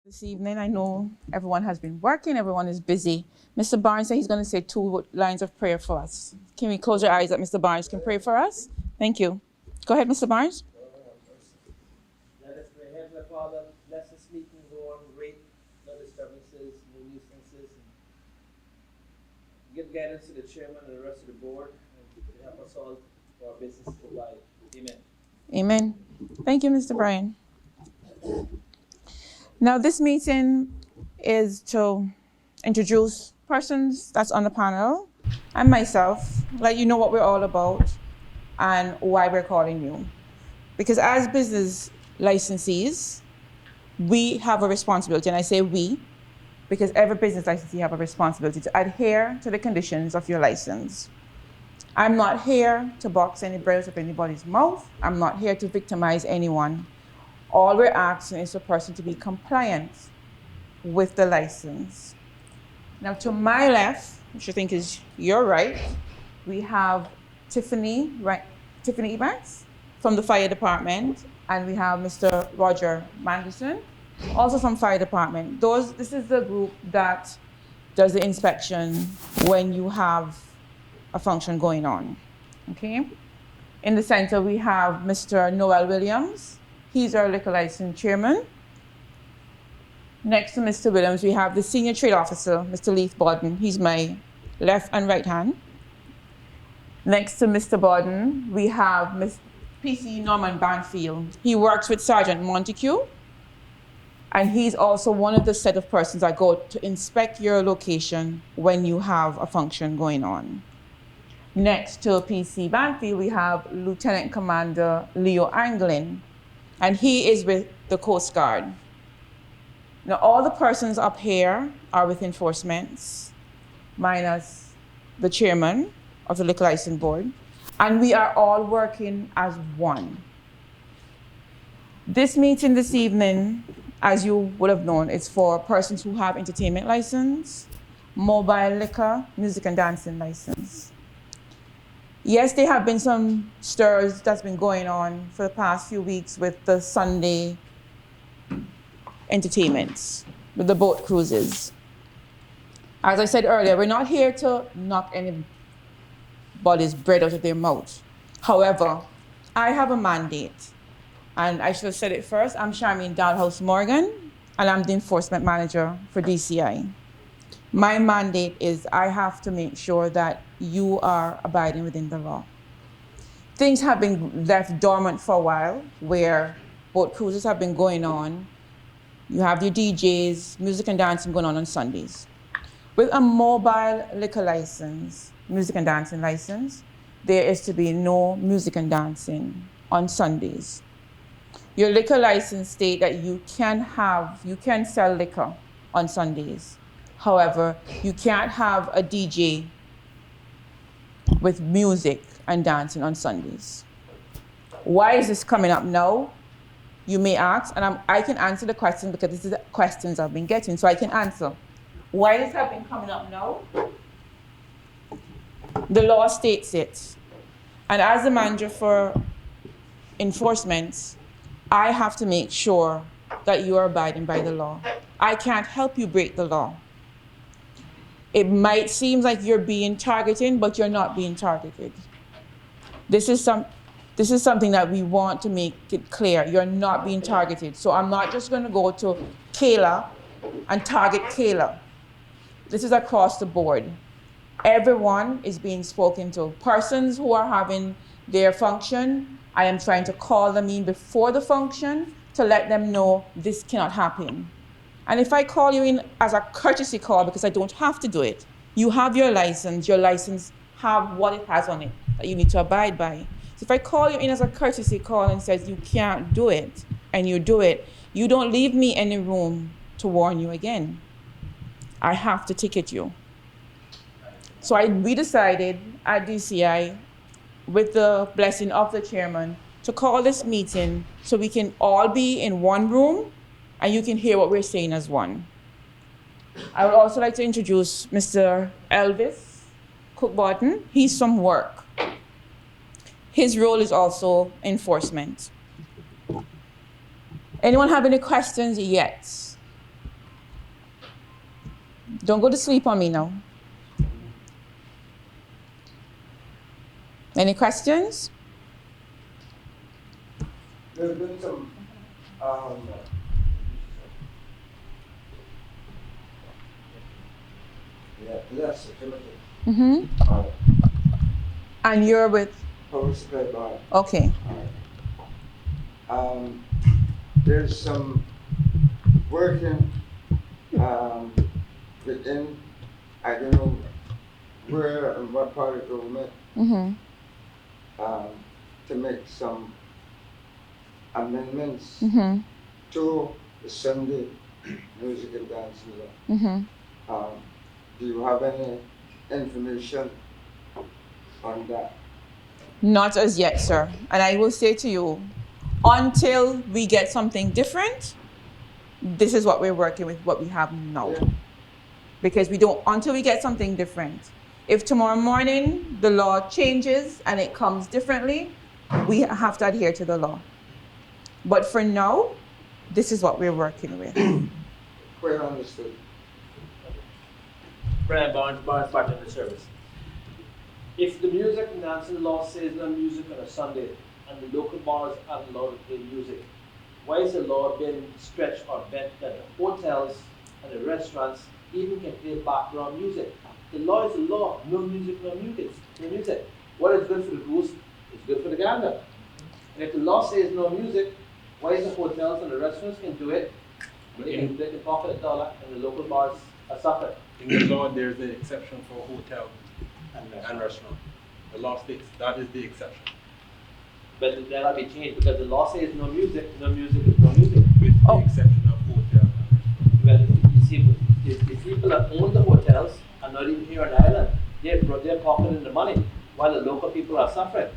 This evening, I know everyone has been working, everyone is busy. Mr. Barnes said he's going to say 2 lines of prayer for us. Can we close your eyes that Mr. Barnes can pray for us? Thank you. Go ahead, Mr. Barnes. Let us pray. Heavenly Father, bless this meeting, go on great, no disturbances, no nuisances. And give guidance to the chairman and the rest of the board, and to help us all for our business to provide. Amen. Amen. Thank you, Mr. Brian. Now, this meeting is to introduce persons that's on the panel and myself, let you know what we're all about and why we're calling you. Because as business licensees, we have a responsibility, and I say we, because every business licensee have a responsibility to adhere to the conditions of your license. I'm not here to box any brains up anybody's mouth. I'm not here to victimize anyone. All we're asking is the person to be compliant with the license. Now, to my left, which I think is your right, we have Tiffany Evans from the fire department, and we have Mr. Roger Manderson, also from fire department. This is the group that does the inspection when you have a function going on, okay? In the center, we have Mr. Noel Williams. He's our liquor license chairman. Next to Mr. Williams, we have the senior trade officer, Mr. Leith Borden. He's my left and right hand. Next to Mr. Borden, we have Ms. PC Norman Banfield. He works with Sergeant Montague, and he's also one of the set of persons that go to inspect your location when you have a function going on. Next to PC Banfield, we have Lieutenant Commander Leo Anglin, and he is with the Coast Guard. Now, all the persons up here are with enforcements, minus the chairman of the Liquor License Board, and we are all working as one. This meeting this evening, as you would have known, is for persons who have entertainment license, mobile liquor, music and dancing license. Yes, there have been some stirs that's been going on for the past few weeks with the Sunday entertainments, with the boat cruises. As I said earlier, we're not here to knock anybody's bread out of their mouth. However, I have a mandate, and I should have said it first. I'm Charmaine Dalhouse Morgan, and I'm the enforcement manager for DCI. My mandate is I have to make sure that you are abiding within the law. Things have been left dormant for a while, where boat cruises have been going on. You have your DJs, music and dancing going on Sundays. With a mobile liquor license, music and dancing license, there is to be no music and dancing on Sundays. Your liquor license states that you can sell liquor on Sundays. However, you can't have a DJ with music and dancing on Sundays. Why is this coming up now? You may ask, and I can answer the question because this is the questions I've been getting, so I can answer. Why this has been coming up now? The law states it. And as the manager for enforcement, I have to make sure that you are abiding by the law. I can't help you break the law. It might seem like you're being targeted, but you're not being targeted. This is something that we want to make it clear. You're not being targeted. So I'm not just going to go to Kayla and target Kayla. This is across the board. Everyone is being spoken to. Persons who are having their function, I am trying to call them in before the function to let them know this cannot happen. And if I call you in as a courtesy call, because I don't have to do it, you have your license have what it has on it that you need to abide by. So if I call you in as a courtesy call and says you can't do it, and you do it, you don't leave me any room to warn you again. I have to ticket you. So we decided at DCI, with the blessing of the chairman, to call this meeting so we can all be in one room and you can hear what we're saying as one. I would also like to introduce Mr. Elvis Cook-Barton. He's from work. His role is also enforcement. Anyone have any questions yet? Don't go to sleep on me now. Any questions? There's been some, yes, Timothy. Mm-hmm. And you're with? Power supply bar. Okay. There's some working, within, I don't know where and what part of government, Mm-hmm. to make some amendments Mm-hmm. to the Sunday music and dance law. Mm-hmm. Do you have any information on that? Not as yet, sir. And I will say to you, until we get something different, this is what we're working with, what we have now. Yeah. Because we don't, until we get something different. If tomorrow morning the law changes and it comes differently, we have to adhere to the law. But for now, this is what we're working with. Well understood. Brian Barnes, Partner in the Service. If the music and dancing law says no music on a Sunday and the local bars aren't allowed to play music, why is the law being stretched or bent that the hotels and the restaurants even can play background music? The law is the law. No music, no music. No music. What is good for the goose is good for the gander. And if the law says no music, why is the hotels and the restaurants can do it? They can pocket a dollar and the local bars are suffering. In the law, there's an exception for hotel and restaurant. The law states that is the exception. But that'll be changed because the law says no music is no music. With the exception of hotel and restaurant. Well, you see, the people that own the hotels are not even here on the island. They're pocketing the money while the local people are suffering.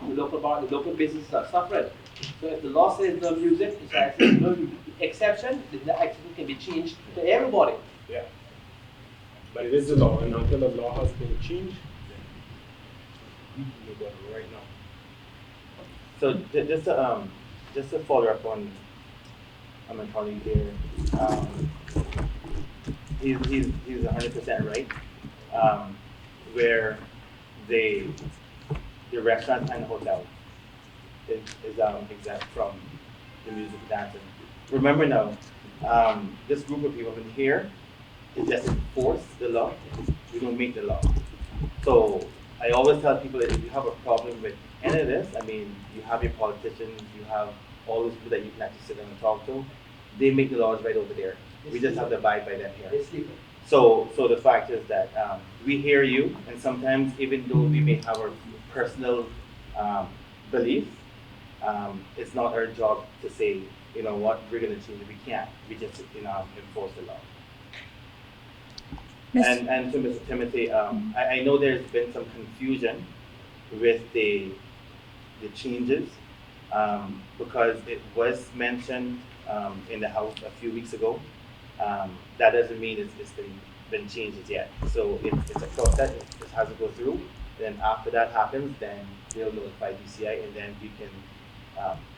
The local businesses are suffering. So if the law says no music, it's like no exception, the exception can be changed to everybody. Yeah. But it is the law, and until the law has been changed, then we can go right now. So just to follow up on my colleague here, he's 100% right. Where the restaurant and hotel is exempt from the music and dancing. Remember now, this group of people in here is just enforce the law. We don't make the law. So I always tell people that if you have a problem with any of this, I mean, you have your politicians, you have all those people that you can actually sit down and talk to. They make the laws right over there. We just have to abide by them here. So the fact is that we hear you, and sometimes even though we may have our personal beliefs, it's not our job to say, you know what, we're going to change it. We can't. We just enforce the law. And to Mr. Timothy, I know there's been some confusion with the changes because it was mentioned in the House a few weeks ago. That doesn't mean it's been changed as yet. So it's a process. It has to go through. Then after that happens, then they'll notify DCI, and then we can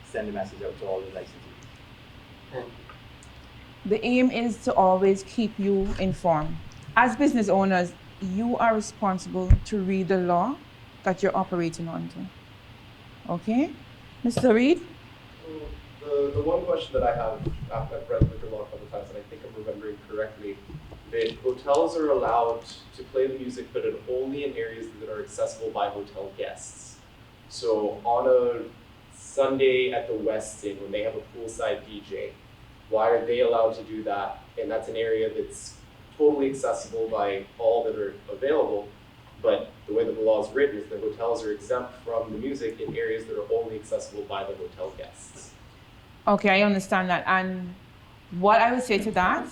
send a message out to all the licensees. The aim is to always keep you informed. As business owners, you are responsible to read the law that you're operating onto. Okay? Mr. Reed? The one question that I have after I've read liquor law a couple times, and I think I'm remembering correctly, that hotels are allowed to play the music, but only in areas that are accessible by hotel guests. So on a Sunday at the Westin, when they have a poolside DJ, why are they allowed to do that? And that's an area that's totally accessible by all that are available, but the way that the law is written is that hotels are exempt from the music in areas that are only accessible by the hotel guests. Okay, I understand that. And what I would say to that,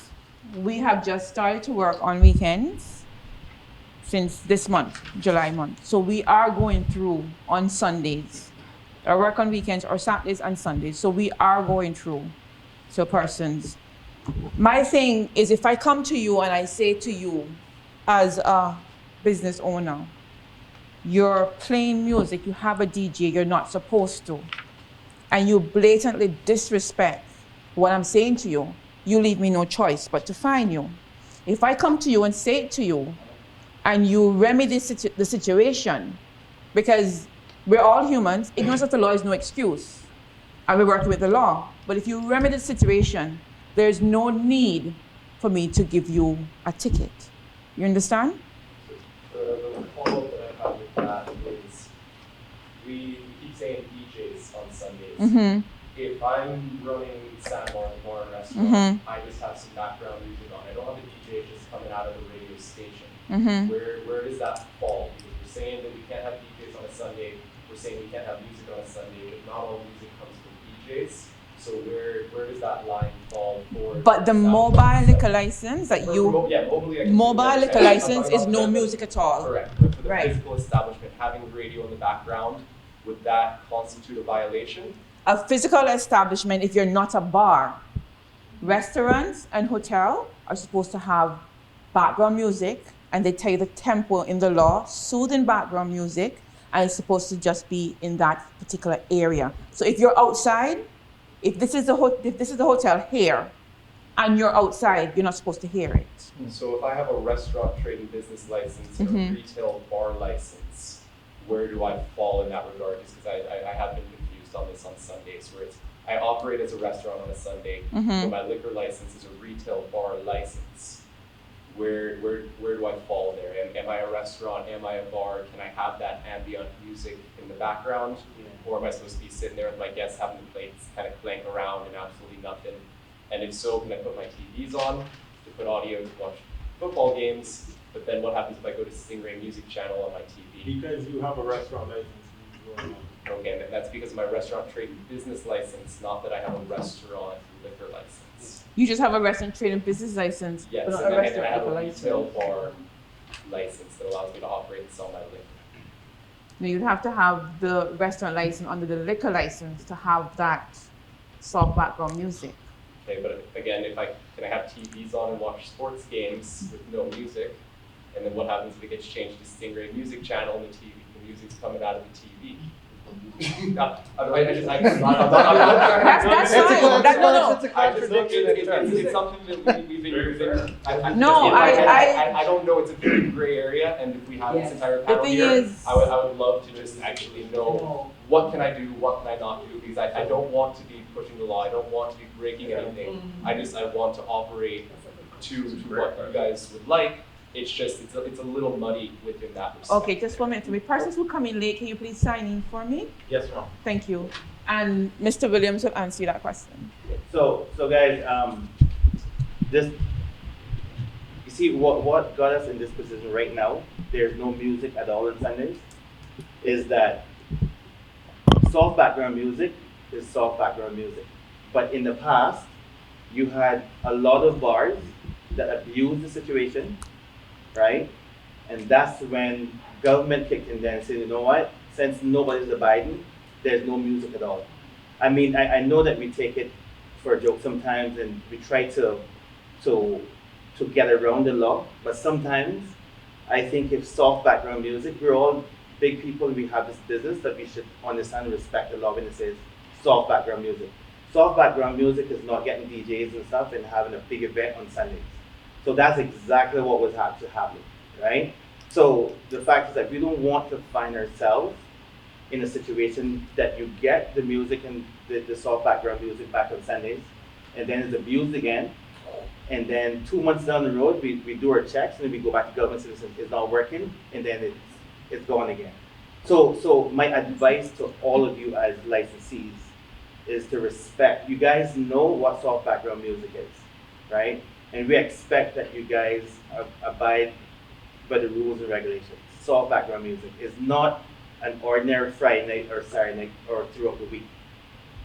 we have just started to work on weekends since this month, July month. So we are going through on Sundays. I work on weekends or Saturdays and Sundays. So we are going through to persons. My thing is, if I come to you and I say to you as a business owner, you're playing music, you have a DJ, you're not supposed to, and you blatantly disrespect what I'm saying to you, you leave me no choice but to fine you. If I come to you and say it to you, and you remedy the situation, because we're all humans, ignorance of the law is no excuse, and we're working with the law. But if you remedy the situation, there's no need for me to give you a ticket. You understand? The follow-up that I have with that is, we keep saying DJs on Sundays. Mm-hmm. If I'm running San Juan Bar and Restaurant, Mm-hmm. I just have some background music on. I don't have a DJ just coming out of the radio station. Mm-hmm. Where does that fall? Because we're saying that we can't have DJs on a Sunday. We're saying we can't have music on a Sunday, but not all music comes from DJs. So where does that line fall for? But the mobile liquor license that you, mobile liquor license is no music at all. Correct, but for the Right. physical establishment, having radio in the background, would that constitute a violation? A physical establishment, if you're not a bar, restaurants and hotel are supposed to have background music, and they tell you the tempo in the law, soothing background music, and it's supposed to just be in that particular area. So if you're outside, if this is the hotel here, and you're outside, you're not supposed to hear it. So if I have a restaurant trade and business license and a retail bar license, where do I fall in that regard? Just because I have been confused on this on Sundays, where it's, I operate as a restaurant on a Sunday, but my liquor license is a retail bar license. Where do I fall there? Am I a restaurant? Am I a bar? Can I have that ambient music in the background? Or am I supposed to be sitting there with my guests having the plates kind of clank around and absolutely nothing? And if so, can I put my TVs on to put audio to watch football games? But then what happens if I go to Stingray Music Channel on my TV? Because you have a restaurant license. Okay, and that's because of my restaurant trade and business license, not that I have a restaurant liquor license. You just have a restaurant trade and business license, Yes, but not and a then I restaurant have liquor a license. retail bar license that allows me to operate and sell my liquor. No, you'd have to have the restaurant license under the liquor license to have that soft background music. Okay, but again, can I have TVs on and watch sports games with no music? And then what happens if it gets changed to Stingray Music Channel and the music's coming out of the TV? That's That's fine. No. It's a contradiction in terms. It's something that we've been using. No, I don't know, it's a very gray area, and if we have this entire panel thing here, is- I would love to just actually know what can I do, what can I not do, because I don't want to be pushing the law, I don't want to be breaking anything. I want to operate to what you guys would like. It's just, it's a little muddy within that respect. Okay, just 1 minute for me. Persons who come in late, can you please sign in for me? Yes, ma'am. Thank you. And Mr. Williams will answer that question. So guys, this, you see what got us in this position right now, there's no music at all on Sundays, is that soft background music is soft background music. But in the past, you had a lot of bars that abused the situation, right? And that's when government kicked in there and said, you know what, since nobody's abiding, there's no music at all. I mean, I know that we take it for a joke sometimes and we try to get around the law, but sometimes I think if soft background music, we're all big people, we have this business that we should understand and respect the law when it says soft background music. Soft background music is not getting DJs and stuff and having a big event on Sundays. So that's exactly what was happening, right? So the fact is that we don't want to find ourselves in a situation that you get the music and the soft background music back on Sundays, and then it's abused again, and then 2 months down the road, we do our checks, and then we go back to government and it's not working, and then it's gone again. So my advice to all of you as licensees is to respect. You guys know what soft background music is, right? And we expect that you guys abide by the rules and regulations. Soft background music is not an ordinary Friday night or Saturday night or throughout the week,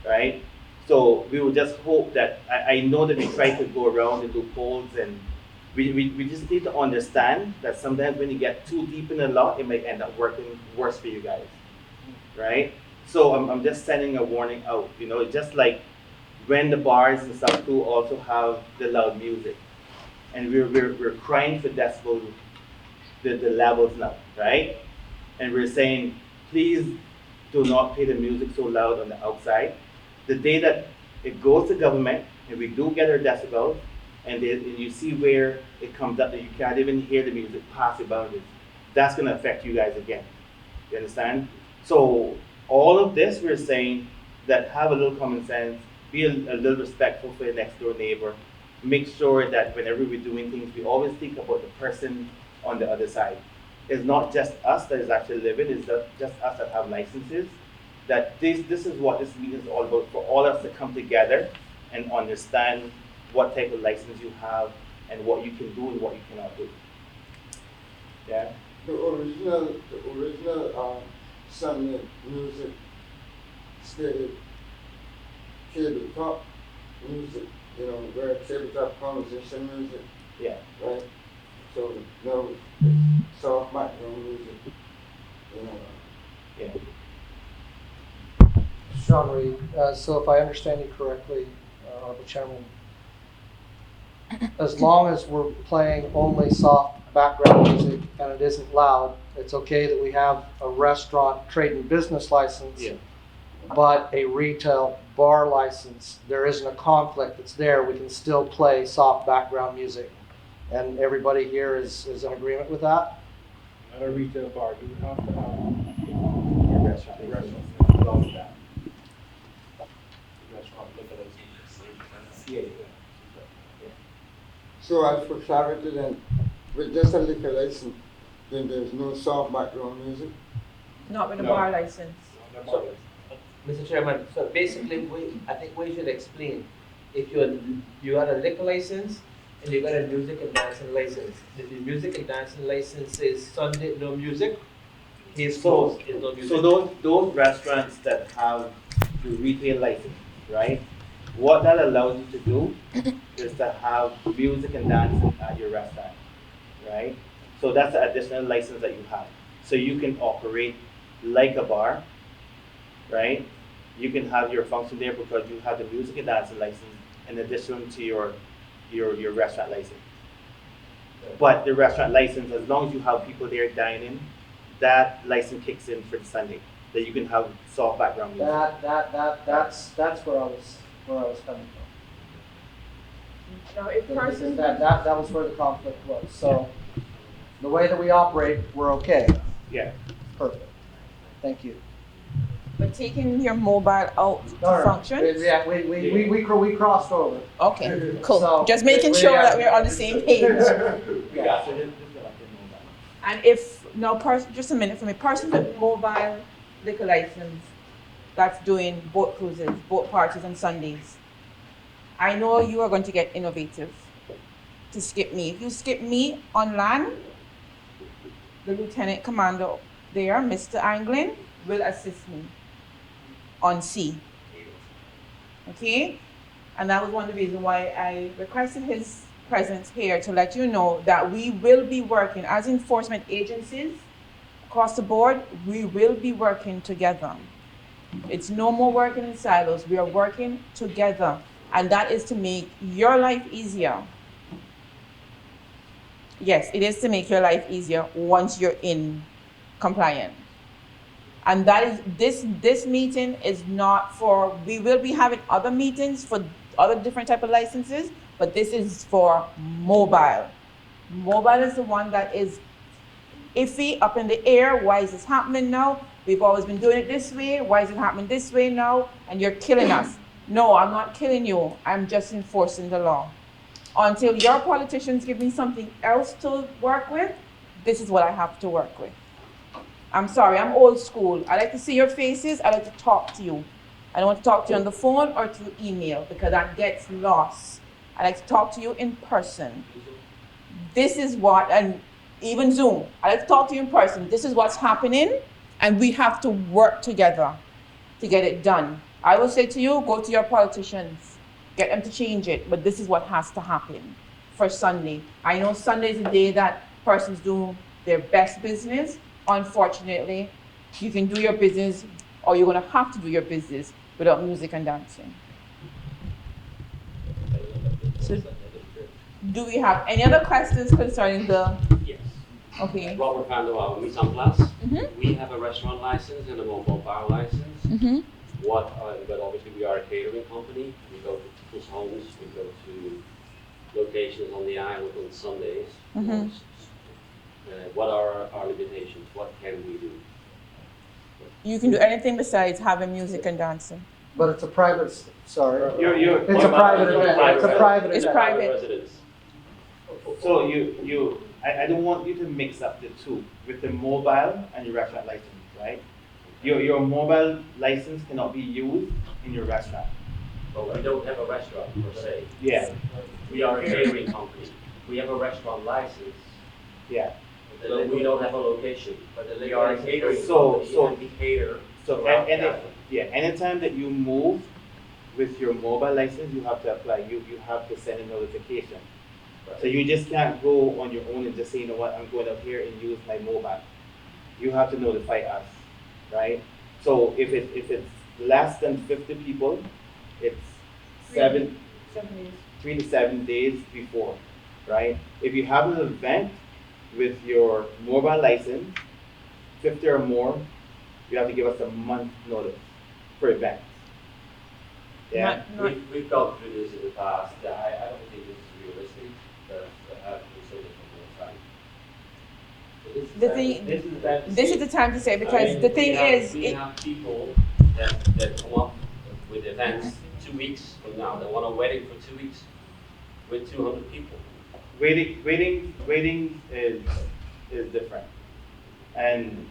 right? So we would just hope that, I know that we try to go around and do polls, and we just need to understand that sometimes when you get too deep in the law, it might end up working worse for you guys, right? So I'm just sending a warning out, just like when the bars and stuff too also have the loud music, and we're crying for decibel, the levels now, right? And we're saying, please do not play the music so loud on the outside. The day that it goes to government and we do get our decibels and you see where it comes up that you can't even hear the music pass your boundaries, that's going to affect you guys again. You understand? So all of this, we're saying that have a little common sense, be a little respectful for your next door neighbor, make sure that whenever we're doing things, we always think about the person on the other side. It's not just us that is actually living, it's not just us that have licenses. That this is what this meeting is all about, for all of us to come together and understand what type of license you have and what you can do and what you cannot do. Yeah? The original Sunday music stated tabletop music, you know, where tabletop conversation music, Yeah. right? So now it's soft background music, you know. Yeah. Sean Reed, so if I understand you correctly, Honorable Chairman, as long as we're playing only soft background music and it isn't loud, it's okay that we have a restaurant trade and business license, Yeah. but a retail bar license, there isn't a conflict that's there. We can still play soft background music. And everybody here is in agreement with that? Not a retail bar, you have to have Your restaurant. a restaurant along with that. Restaurant, liquor license. Yeah. So as for clarity then, with just a liquor license, then there's no soft background music? Not with a No. bar license. So, Mr. Chairman, so basically, I think we should explain, if you got a liquor license and you got a music and dancing license, if the music and dancing license says Sunday no music, case closed, is no music. So those restaurants that have the retail license, right? What that allows you to do is to have music and dancing at your restaurant, right? So that's the additional license that you have. So you can operate like a bar, right? You can have your function there because you have the music and dancing license in addition to your restaurant license. But the restaurant license, as long as you have people there dining, that license kicks in for the Sunday. That you can have soft background music. That's where I was coming from. Now, if person, That was where the conflict was. So the way that we operate, we're okay. Yeah. Perfect. Thank you. but taking your mobile out to No, function? Yeah, we crossed over. Okay, cool. So, Just making we- sure yeah. that we're on the same page. Yeah. And if, now, just a minute for me, person with mobile liquor license that's doing boat cruises, boat parties on Sundays, I know you are going to get innovative to skip me. If you skip me on land, the lieutenant commander there, Mr. Anglin, will assist me on sea. Okay? And that was one of the reasons why I requested his presence here, to let you know that we will be working as enforcement agencies across the board. We will be working together. It's no more working in silos. We are working together, and that is to make your life easier. Yes, it is to make your life easier once you're in compliance. And that is, this meeting is not for, we will be having other meetings for other different type of licenses, but this is for mobile. Mobile is the one that is iffy, up in the air. Why is this happening now? We've always been doing it this way. Why is it happening this way now? And you're killing us. No, I'm not killing you. I'm just enforcing the law. Until your politicians give me something else to work with, this is what I have to work with. I'm sorry, I'm old school. I like to see your faces. I like to talk to you. I don't want to talk to you on the phone or through email because that gets lost. I like to talk to you in person. This is what, and even Zoom, I like to talk to you in person. This is what's happening, and we have to work together to get it done. I will say to you, go to your politicians, get them to change it, but this is what has to happen for Sunday. I know Sunday is a day that persons do their best business. Unfortunately, you can do your business, or you're gonna have to do your business without music and dancing. So, do we have any other questions concerning the, Yes. okay? Robert van der Waal, Mise en Place. Mm-hmm. We have a restaurant license and a mobile bar license. Mm-hmm. But obviously we are a catering company. We go to people's homes, we go to locations on the island on Sundays. Mhm. What are our limitations? What can we do? You can do anything besides having music and dancing. But it's a private, sorry. It's a What private about event. It's a private It's event. private. residents? So I don't want you to mix up the two with the mobile and your restaurant license, right? Your mobile license cannot be used in your restaurant. But we don't have a restaurant per se. Yeah, We are a catering company. We have a restaurant license, yeah. but we don't have a location. But We are a catering So- company so- and we cater So throughout any, Cayman. yeah, anytime that you move with your mobile license, you have to apply. You have to send a notification. So you just can't go on your own and just say, you know what, I'm going up here and use my mobile. You have to notify us, right? So if it's less than 50 people, it's 3 to 7 days before, right? If you have an event with your mobile license, 50 or more, you have to give us a month notice for events. Yeah. We've gone through this in the past. I don't think this is realistic, but I have to consider it one more time. So The thing- this is the time to This see is the time to say, I because mean, the thing we is, have people that come up with events 2 weeks from now. They want a wedding for 2 weeks with 200 people. Waiting is different, and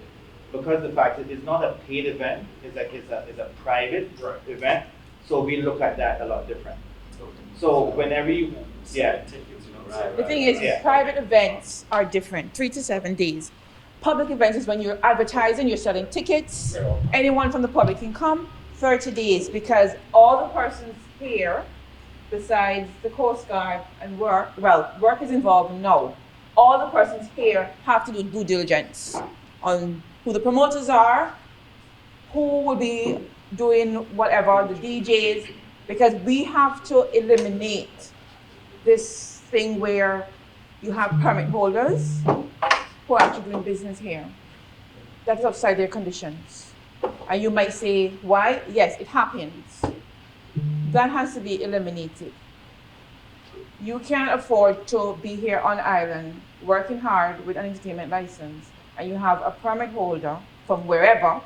because the fact that it's not a paid event, it's a private Right. event, so we look at that a lot different. So whenever you, yeah, Right, the thing is, Yeah. private events are different, 3 to 7 days. Public events is when you're advertising, you're selling tickets. Anyone from the public can come, 30 days, because all the persons here, besides the Coast Guard and work is involved now. All the persons here have to do due diligence on who the promoters are, who will be doing whatever, the DJs, because we have to eliminate this thing where you have permit holders who are actually doing business here. That is outside their conditions. And you might say, why? Yes, it happens. That has to be eliminated. You can't afford to be here on island working hard with an entertainment license and you have a permit holder from wherever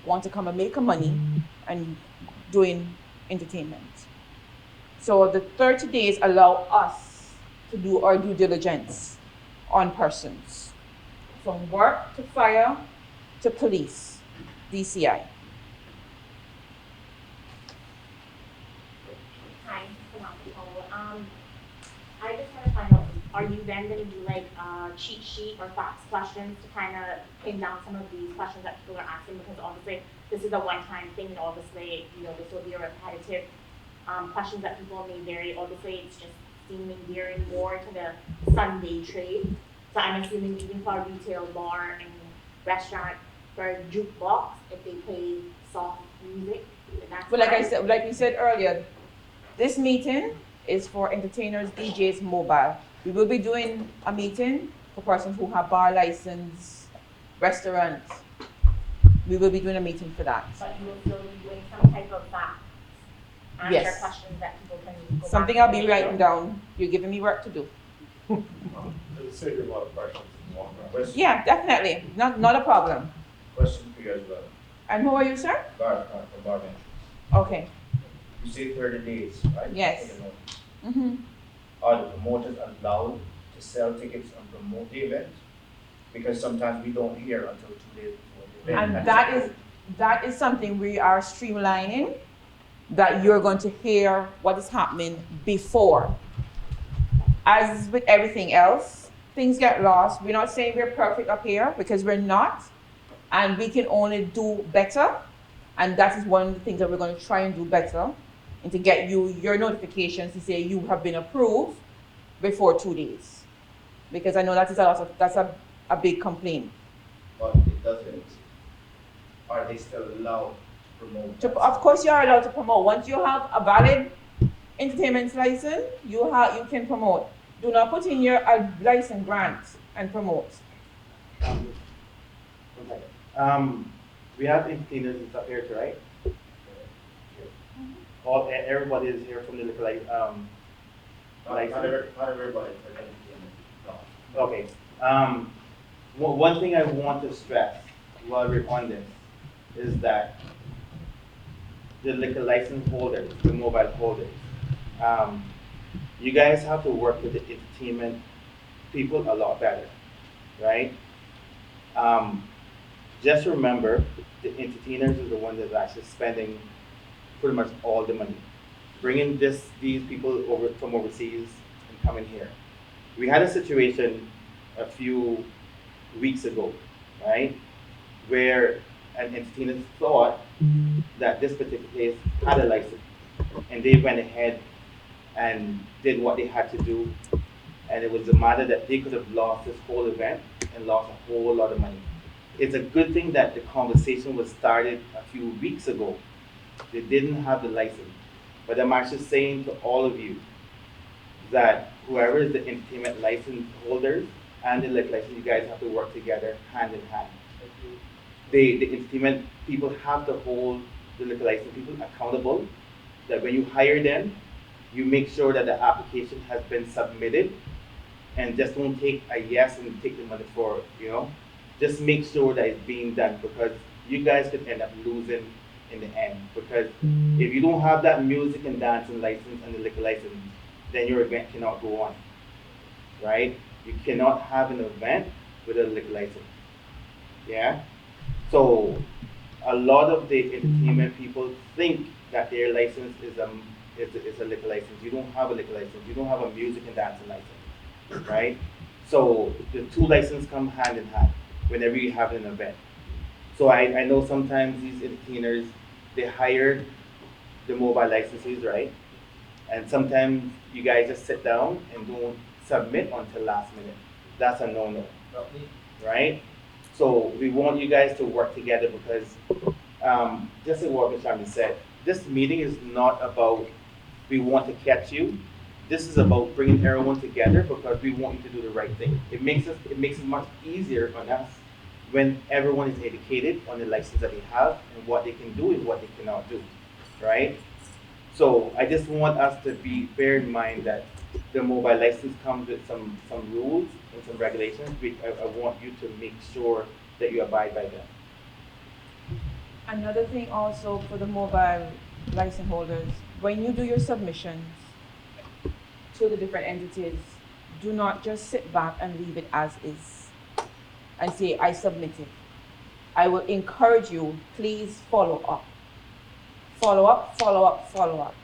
want to come and make a money and doing entertainment. So the 30 days allow us to do our due diligence on persons, from work to fire to police, DCI. Hi, Samantha. I just want to find out, are you then going to do like a cheat sheet or facts questions to kind of pin down some of these questions that people are asking? Because obviously this is a one-time thing, and obviously, this will be a repetitive questions that people may vary. Obviously, it's just seeming gearing more to the Sunday trade. So I'm assuming even for a retail bar and restaurant, for a jukebox, if they play soft music, then that's But fine. like we said earlier, this meeting is for entertainers, DJs, mobile. We will be doing a meeting for persons who have bar license, restaurants. We will be doing a meeting for that. But you will still be doing some type of facts, answer Yes. questions that people can go Something back I'll to be the writing video. down. You're giving me work to do. It'll save you a lot of questions in the long run. Question, Yeah, definitely. Not a problem. question for you as well. And who are you, sir? For bar ventures. Okay. You say 30 days, right? Yes. Mm-hmm. Are the promoters allowed to sell tickets and promote the event? Because sometimes we don't hear until 2 days before the event. And that is something we are streamlining, that you're going to hear what is happening before. As with everything else, things get lost. We're not saying we're perfect up here, because we're not. And we can only do better. And that is one of the things that we're going to try and do better, and to get you your notifications to say you have been approved before 2 days. Because I know that's a big complaint. But it doesn't. Are they still allowed to promote? Of course, you are allowed to promote. Once you have a valid entertainment license, you can promote. Do not put in your license grant and promote. We have entertainers and stuff here too, right? Everybody is here from the liquor license? Not everybody for entertainment, no. Okay. One thing I want to stress while we're on this is that the liquor license holders, the mobile holders, you guys have to work with the entertainment people a lot better, right? Just remember, the entertainers are the ones that are actually spending pretty much all the money. Bringing these people over from overseas and coming here. We had a situation a few weeks ago, right, where an entertainer thought that this particular place had a license, and they went ahead and did what they had to do, and it was a matter that they could have lost this whole event and lost a whole lot of money. It's a good thing that the conversation was started a few weeks ago. They didn't have the license, but I'm actually saying to all of you that whoever is the entertainment license holders and the liquor license, you guys have to work together hand in hand. The entertainment people have to hold the liquor license people accountable, that when you hire them, you make sure that the application has been submitted, and just don't take a yes and take the money for it, you know? Just make sure that it's being done, because you guys could end up losing in the end. Because if you don't have that music and dancing license and the liquor license, then your event cannot go on, right? You cannot have an event with a liquor license, yeah? So a lot of the entertainment people think that their license is a liquor license. You don't have a liquor license. You don't have a music and dancing license, right? So the two licenses come hand in hand whenever you have an event. So I know sometimes these entertainers, they hire the mobile licenses, right? And sometimes you guys just sit down and don't submit until last minute. That's a no-no, right? So we want you guys to work together, because just like what Mr. Chairman said, this meeting is not about we want to catch you. This is about bringing everyone together because we want you to do the right thing. It makes it much easier on us when everyone is educated on the license that they have and what they can do and what they cannot do, right? So I just want us to bear in mind that the mobile license comes with some rules and some regulations. I want you to make sure that you abide by them. Another thing also for the mobile license holders, when you do your submissions to the different entities, do not just sit back and leave it as is and say, I submitted. I will encourage you, please follow up. Follow up, follow up, follow up.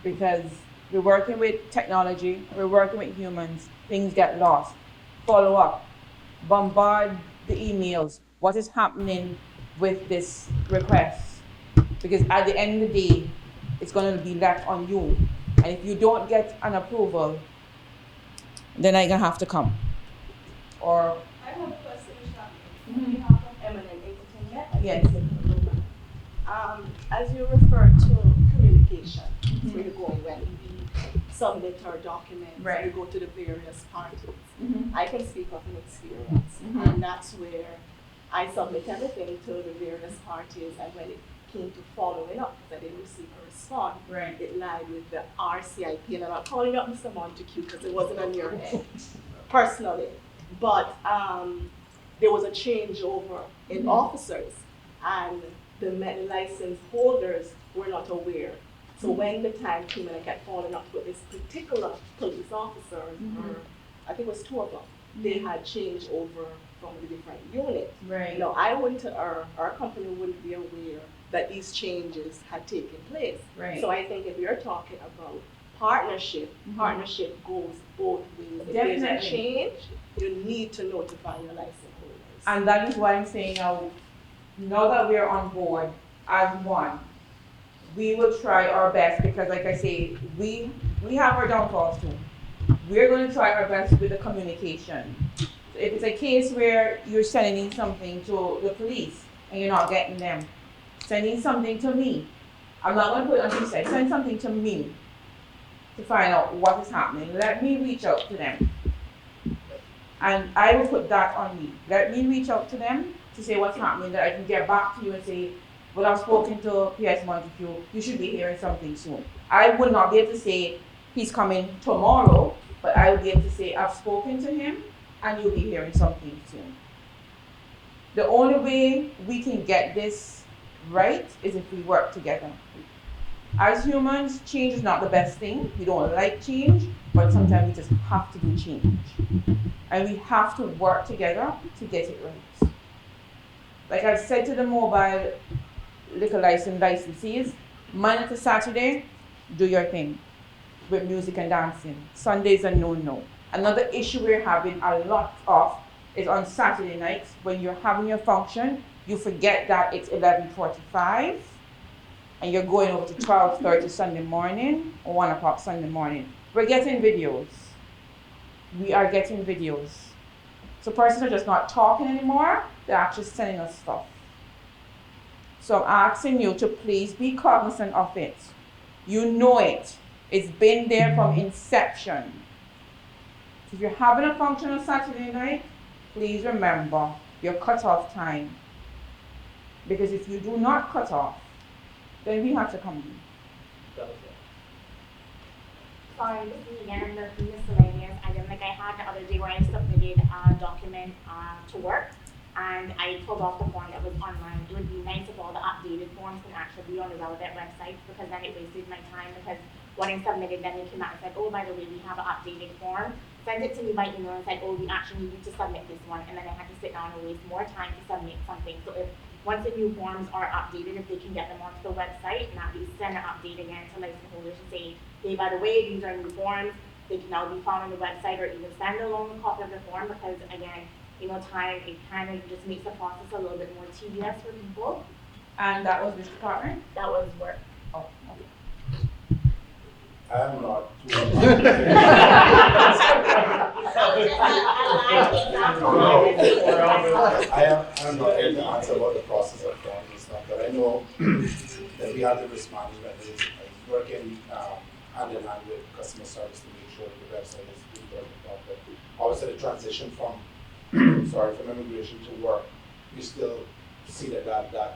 Because we're working with technology, we're working with humans, things get lost. Follow up, bombard the emails. What is happening with this request? Because at the end of the day, it's going to be left on you. And if you don't get an approval, then I'm going to have to come. Or I have a question, on behalf of Eminent Entertainment. Yes. As you refer to communication, where you're going when we submit our documents, Right. we go to the various parties. Mhm. I can speak of an experience, and that's where I submit everything to the various parties, and when it came to following up, because I didn't receive a response, Right. it lied with the RCIP, and I'm not calling up Mr. Montague because it wasn't on your end, personally. But there was a changeover in officers, and the license holders were not aware. So when the time came and I kept following up with this particular police officer, or I think it was two of them, they had changed over from the different units. Right. You know, I wouldn't, our company wouldn't be aware that these changes had taken place. Right. So I think if you're talking about partnership, partnership goes both ways. If there's a Definitely. change, you need to notify your license holders. And that is why I'm saying now that we're on board as one, we will try our best, because like I say, we have our downfalls too. We're going to try our best with the communication. So if it's a case where you're sending something to the police and you're not getting them, sending something to me. I'm not going to put it on your side. Send something to me to find out what is happening. Let me reach out to them. And I will put that on me. Let me reach out to them to say what's happening, that I can get back to you and say, well, I've spoken to PS Montague, you should be hearing something soon. I would not be able to say, he's coming tomorrow, but I will be able to say, I've spoken to him, and you'll be hearing something soon. The only way we can get this right is if we work together. As humans, change is not the best thing. We don't like change, but sometimes we just have to do change. And we have to work together to get it right. Like I've said to the mobile liquor licensees, Monday to Saturday, do your thing with music and dancing. Sundays are no. Another issue we're having a lot of is on Saturday nights when you're having your function, you forget that it's 11:45 and you're going over to 12:30 Sunday morning or 1 o'clock Sunday morning. We're getting videos. We are getting videos. So persons are just not talking anymore, they're actually sending us stuff. So I'm asking you to please be cognizant of it. You know it. It's been there from inception. If you're having a function on Saturday night, please remember your cutoff time. Because if you do not cut off, then we have to come in. Sorry, this is again the miscellaneous item. Like I had the other day where I submitted a document to work, and I pulled off the form that was online. It would be nice if all the updated forms can actually be on the relevant website, because then it wasted my time, because when I submitted, then they came out and said, oh, by the way, we have an updated form. Send it to me by email and said, oh, we actually need you to submit this one. And then I had to sit down and waste more time to submit something. So if once the new forms are updated, if they can get them onto the website and at least send an update again to license holders and say, hey, by the way, these are new forms. They can now be found on the website, or even send along a copy of the form, because again, time, it kind of just makes the process a little bit more tedious for people. And that was which department? That was work. Oh, okay. I'm not. I'm not able to answer about the process of forms and stuff, but I know that we have the risk management that is working hand in hand with customer service to make sure that the website is being built properly. Obviously, the transition from from immigration to work, we still see that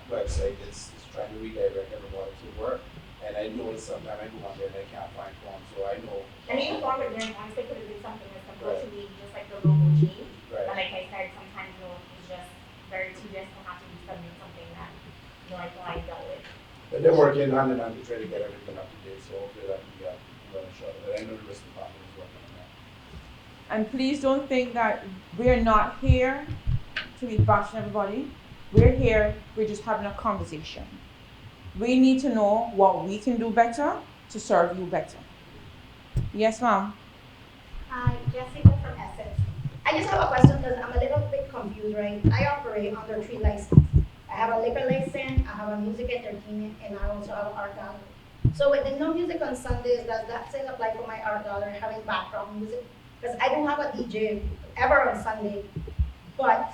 website is trying to redirect everybody to work. And I know that sometimes I go on there and I can't find forms, so I know. And even form it during once they could have did something as simple to me, just like the logo change. Right. But like I said, sometimes it's just very tedious to have to resubmit something that I feel I dealt with. But they're working hand in hand to try to get everything up to date, so hopefully that can be running short. But I know the risk department is working on that. And please don't think that we're not here to be bashing everybody. We're here, we're just having a conversation. We need to know what we can do better to serve you better. Yes, ma'am? Hi, Jessica from Essex. I just have a question because I'm a little bit confused, right? I operate under 3 licenses. I have a liquor license, I have a music entertainment, and I also have an art gallery. So with the no music on Sundays, does that still apply for my art gallery having background music? Because I don't have a DJ ever on Sunday, but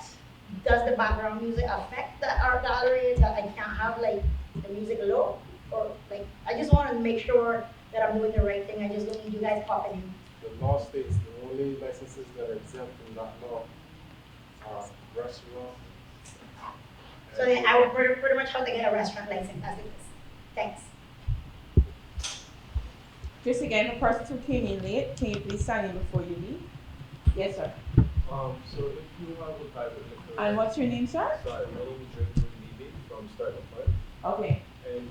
does the background music affect the art gallery that I can't have like the music low? Or like, I just want to make sure that I'm doing the right thing. I just don't need you guys popping in. The law states the only licenses that are exempt from that law are restaurant. So then I would pretty much have to get a restaurant license as it is. Thanks. Just again, the person who came in late, can you please sign in before you leave? Yes, sir. So if you have a private liquor. And what's your name, sir? Sorry, my name is Jacob Levy from Startup Fund. Okay. And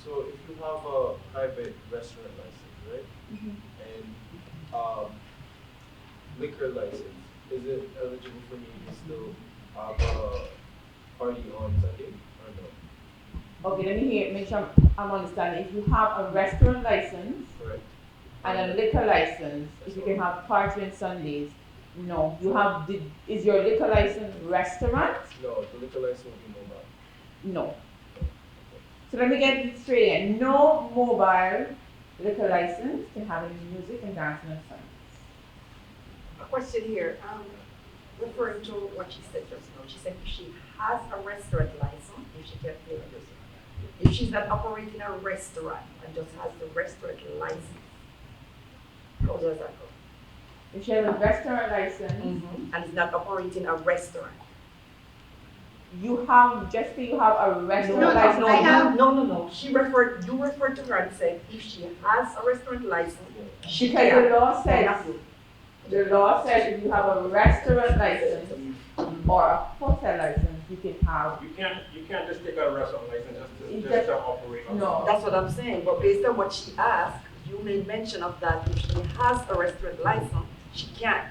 so if you have a private restaurant license, right? Mm-hmm. And liquor license, is it eligible for me to still have a party on Sunday or no? Okay, let me make sure I'm understanding. If you have a restaurant license, Correct. and a liquor license, if you can have party on Sundays, no. You have is your liquor license restaurant? No, the liquor license will be mobile. No. So let me get this straight again. No mobile liquor license can have any music and dancing on Sundays. A question here, referring to what she said just now. She said if she has a restaurant license, if she can play a restaurant. If she's not operating a restaurant and just has the restaurant license, how does that go? If she has a restaurant license and is not operating a restaurant. You have, just say you have a restaurant No, license. I have- no. You referred to her and said if she has a restaurant license, she Because can. the law says if you have a restaurant license or a hotel license, you can have. You can't just take out a restaurant license It's just to operate. No. That's what I'm saying, but based on what she asked, you made mention of that if she has a restaurant license, she can.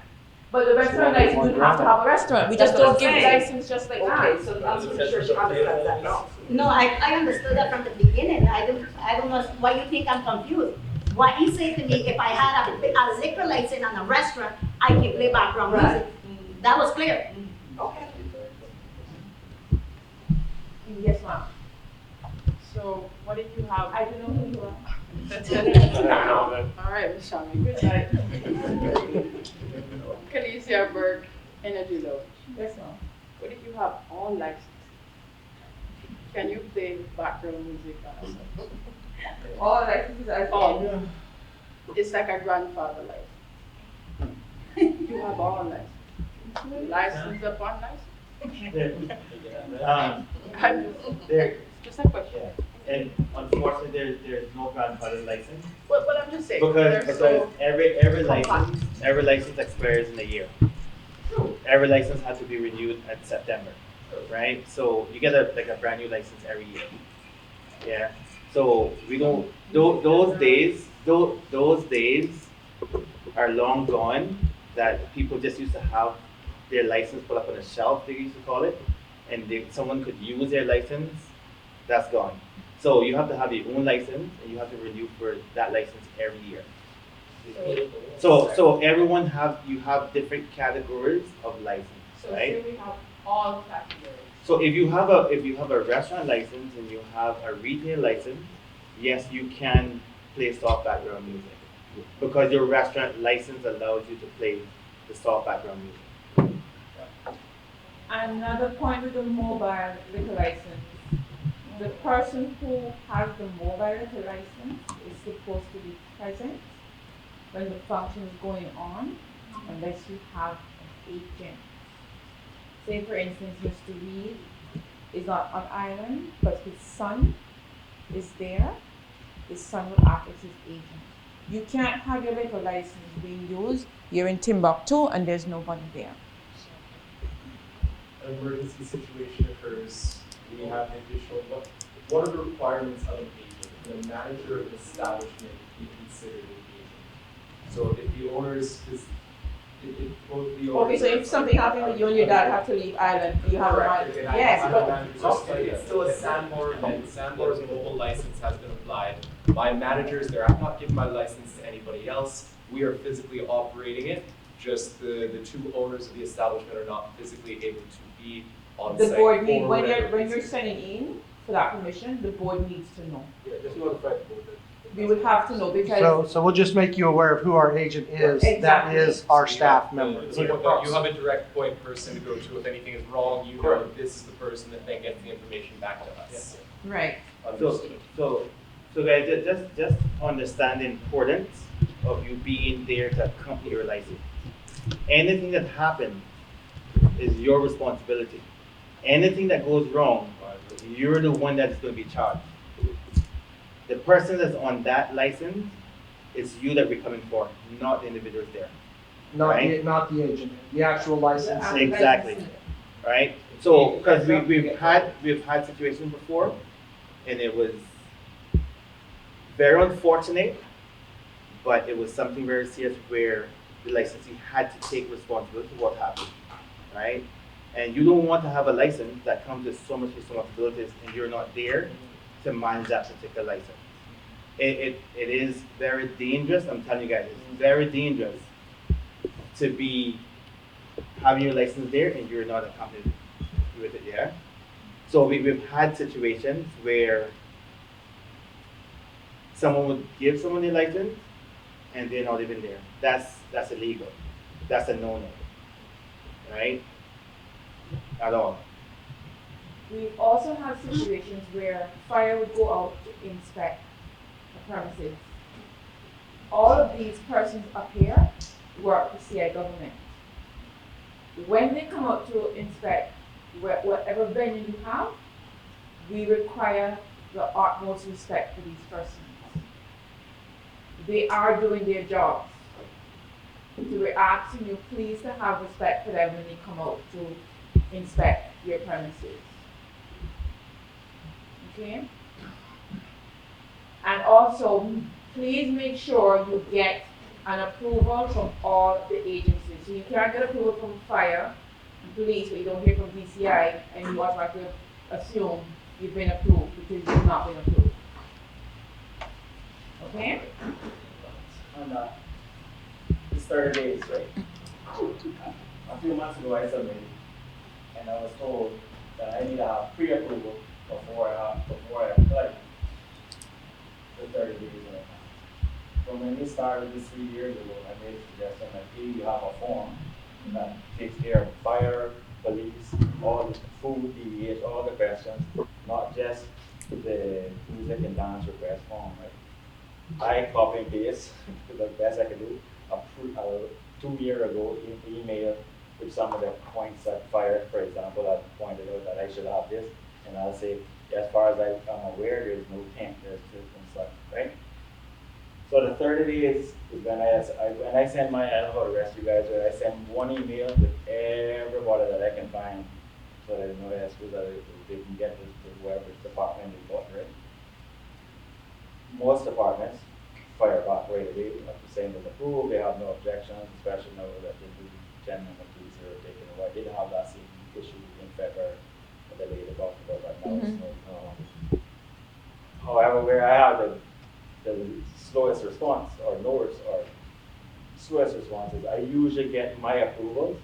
But the restaurant license, you have to have a restaurant. We just That's what don't I'm give saying. license just like that. Okay, so I'm pretty sure she understands that now. No, I understood that from the beginning. I don't know why you think I'm confused. What he said to me, if I had a liquor license and a restaurant, I can play background music. That was clear. Okay. Yes, ma'am. So what did you have? I don't know who you are. All right, Ms. Shami, good night. Calicia Burke, Energy Lounge. Yes, ma'am. What did you have on license? Can you play background music on a song? All licenses are. Oh, it's like a grandfather license. You have all license. License upon license. There, Just a question. and unfortunately, there's no grandfather license. But I'm just saying. Because every license expires in a year. Every license has to be renewed at September, right? So you get a brand new license every year. Yeah. So we don't. Those days are long gone. That people just used to have their license put up on a shelf. They used to call it, and someone could use their license. That's gone. So you have to have your own license, and you have to renew for that license every year. So everyone have different categories of license, So right? say we have all categories. So if you have a restaurant license and you have a retail license, yes, you can play soft background music because your restaurant license allows you to play the soft background music. Another point with the mobile liquor license, the person who has the mobile liquor license is supposed to be present when the function is going on, unless you have an agent. Say for instance, Mr. Reed is not on island, but his son is there. His son will act as his agent. You can't have your liquor license being used. You're in Timbuktu and there's nobody there. An emergency situation occurs, we have an additional, what are the requirements of an agent? Can a manager of an establishment be considered an agent? So if the owners, if both the owners. Okay, so if something happened with you and your dad have to leave island, you have a Correct. man. And Yes, I but have it's still a Sandbar, and Sandbar's mobile license has been applied. My managers there, I've not given my license to anybody else. We are physically operating it, just the two owners of the establishment are not physically able to be on the site. board need, for when whatever you're reason. sending in for that permission, the board needs to know. Yeah, just notify the board that. We would have to know because. So we'll just make you aware of who our agent is. That Exactly. is our So you staff have member. you have a direct point person to go to if anything is wrong, you know that this is the person that then gets the information back to us. Right. Understood. So guys, just understand the importance of you being there to accompany your license. Anything that happens is your responsibility. Anything that goes wrong, you're the one that's going to be charged. The person that's on that license is you that we're coming for, not the individuals there. Not the agent, the actual license. Exactly, right? So, because we've had situations before, and it was very unfortunate, but it was something very serious where the licensee had to take responsibility for what happened, right? And you don't want to have a license that comes with so much responsibilities and you're not there to manage that particular license. It is very dangerous, I'm telling you guys, it's very dangerous to be having your license there and you're not accompanied with it, yeah? So we've had situations where someone would give someone a license and they're not even there. That's illegal. That's a no-no, right? At all. We've also had situations where fire would go out to inspect the premises. All of these persons up here work for CI government. When they come out to inspect whatever venue you have, we require the utmost respect for these persons. They are doing their jobs. So we're asking you please to have respect for them when they come out to inspect your premises. Okay? And also, please make sure you get an approval from all the agencies. So you can't get approval from fire and police, but you don't hear from DCI, and you automatically assume you've been approved because you've not been approved. Okay? And it's 30 days, right? A few months ago I submitted, and I was told that I need to have pre-approval before I apply the 30 days in advance. So when we started this 3 years ago, I made a suggestion that you have a form that takes care of fire, police, all the food, DVH, all the questions, not just the music and dance request form, right? I copy and paste to the best I can do. 2 years ago, email with some of the points that fire, for example, I pointed out that I should have this, and I'll say, as far as I'm aware, there's no tent, there's this and stuff, right? So the 30 days is when I send my, I don't know how to rest you guys, but I send one email with everybody that I can find, so that I know that's who that they can get this to whoever department they got, right? Most departments fire back right away, saying that approved, they have no objections, especially now that the new gentlemen of these are taking away. They didn't have that same issue in February, but they later talked about that now. So, however, where I have the slowest response, or lowest, or slowest response is I usually get my approval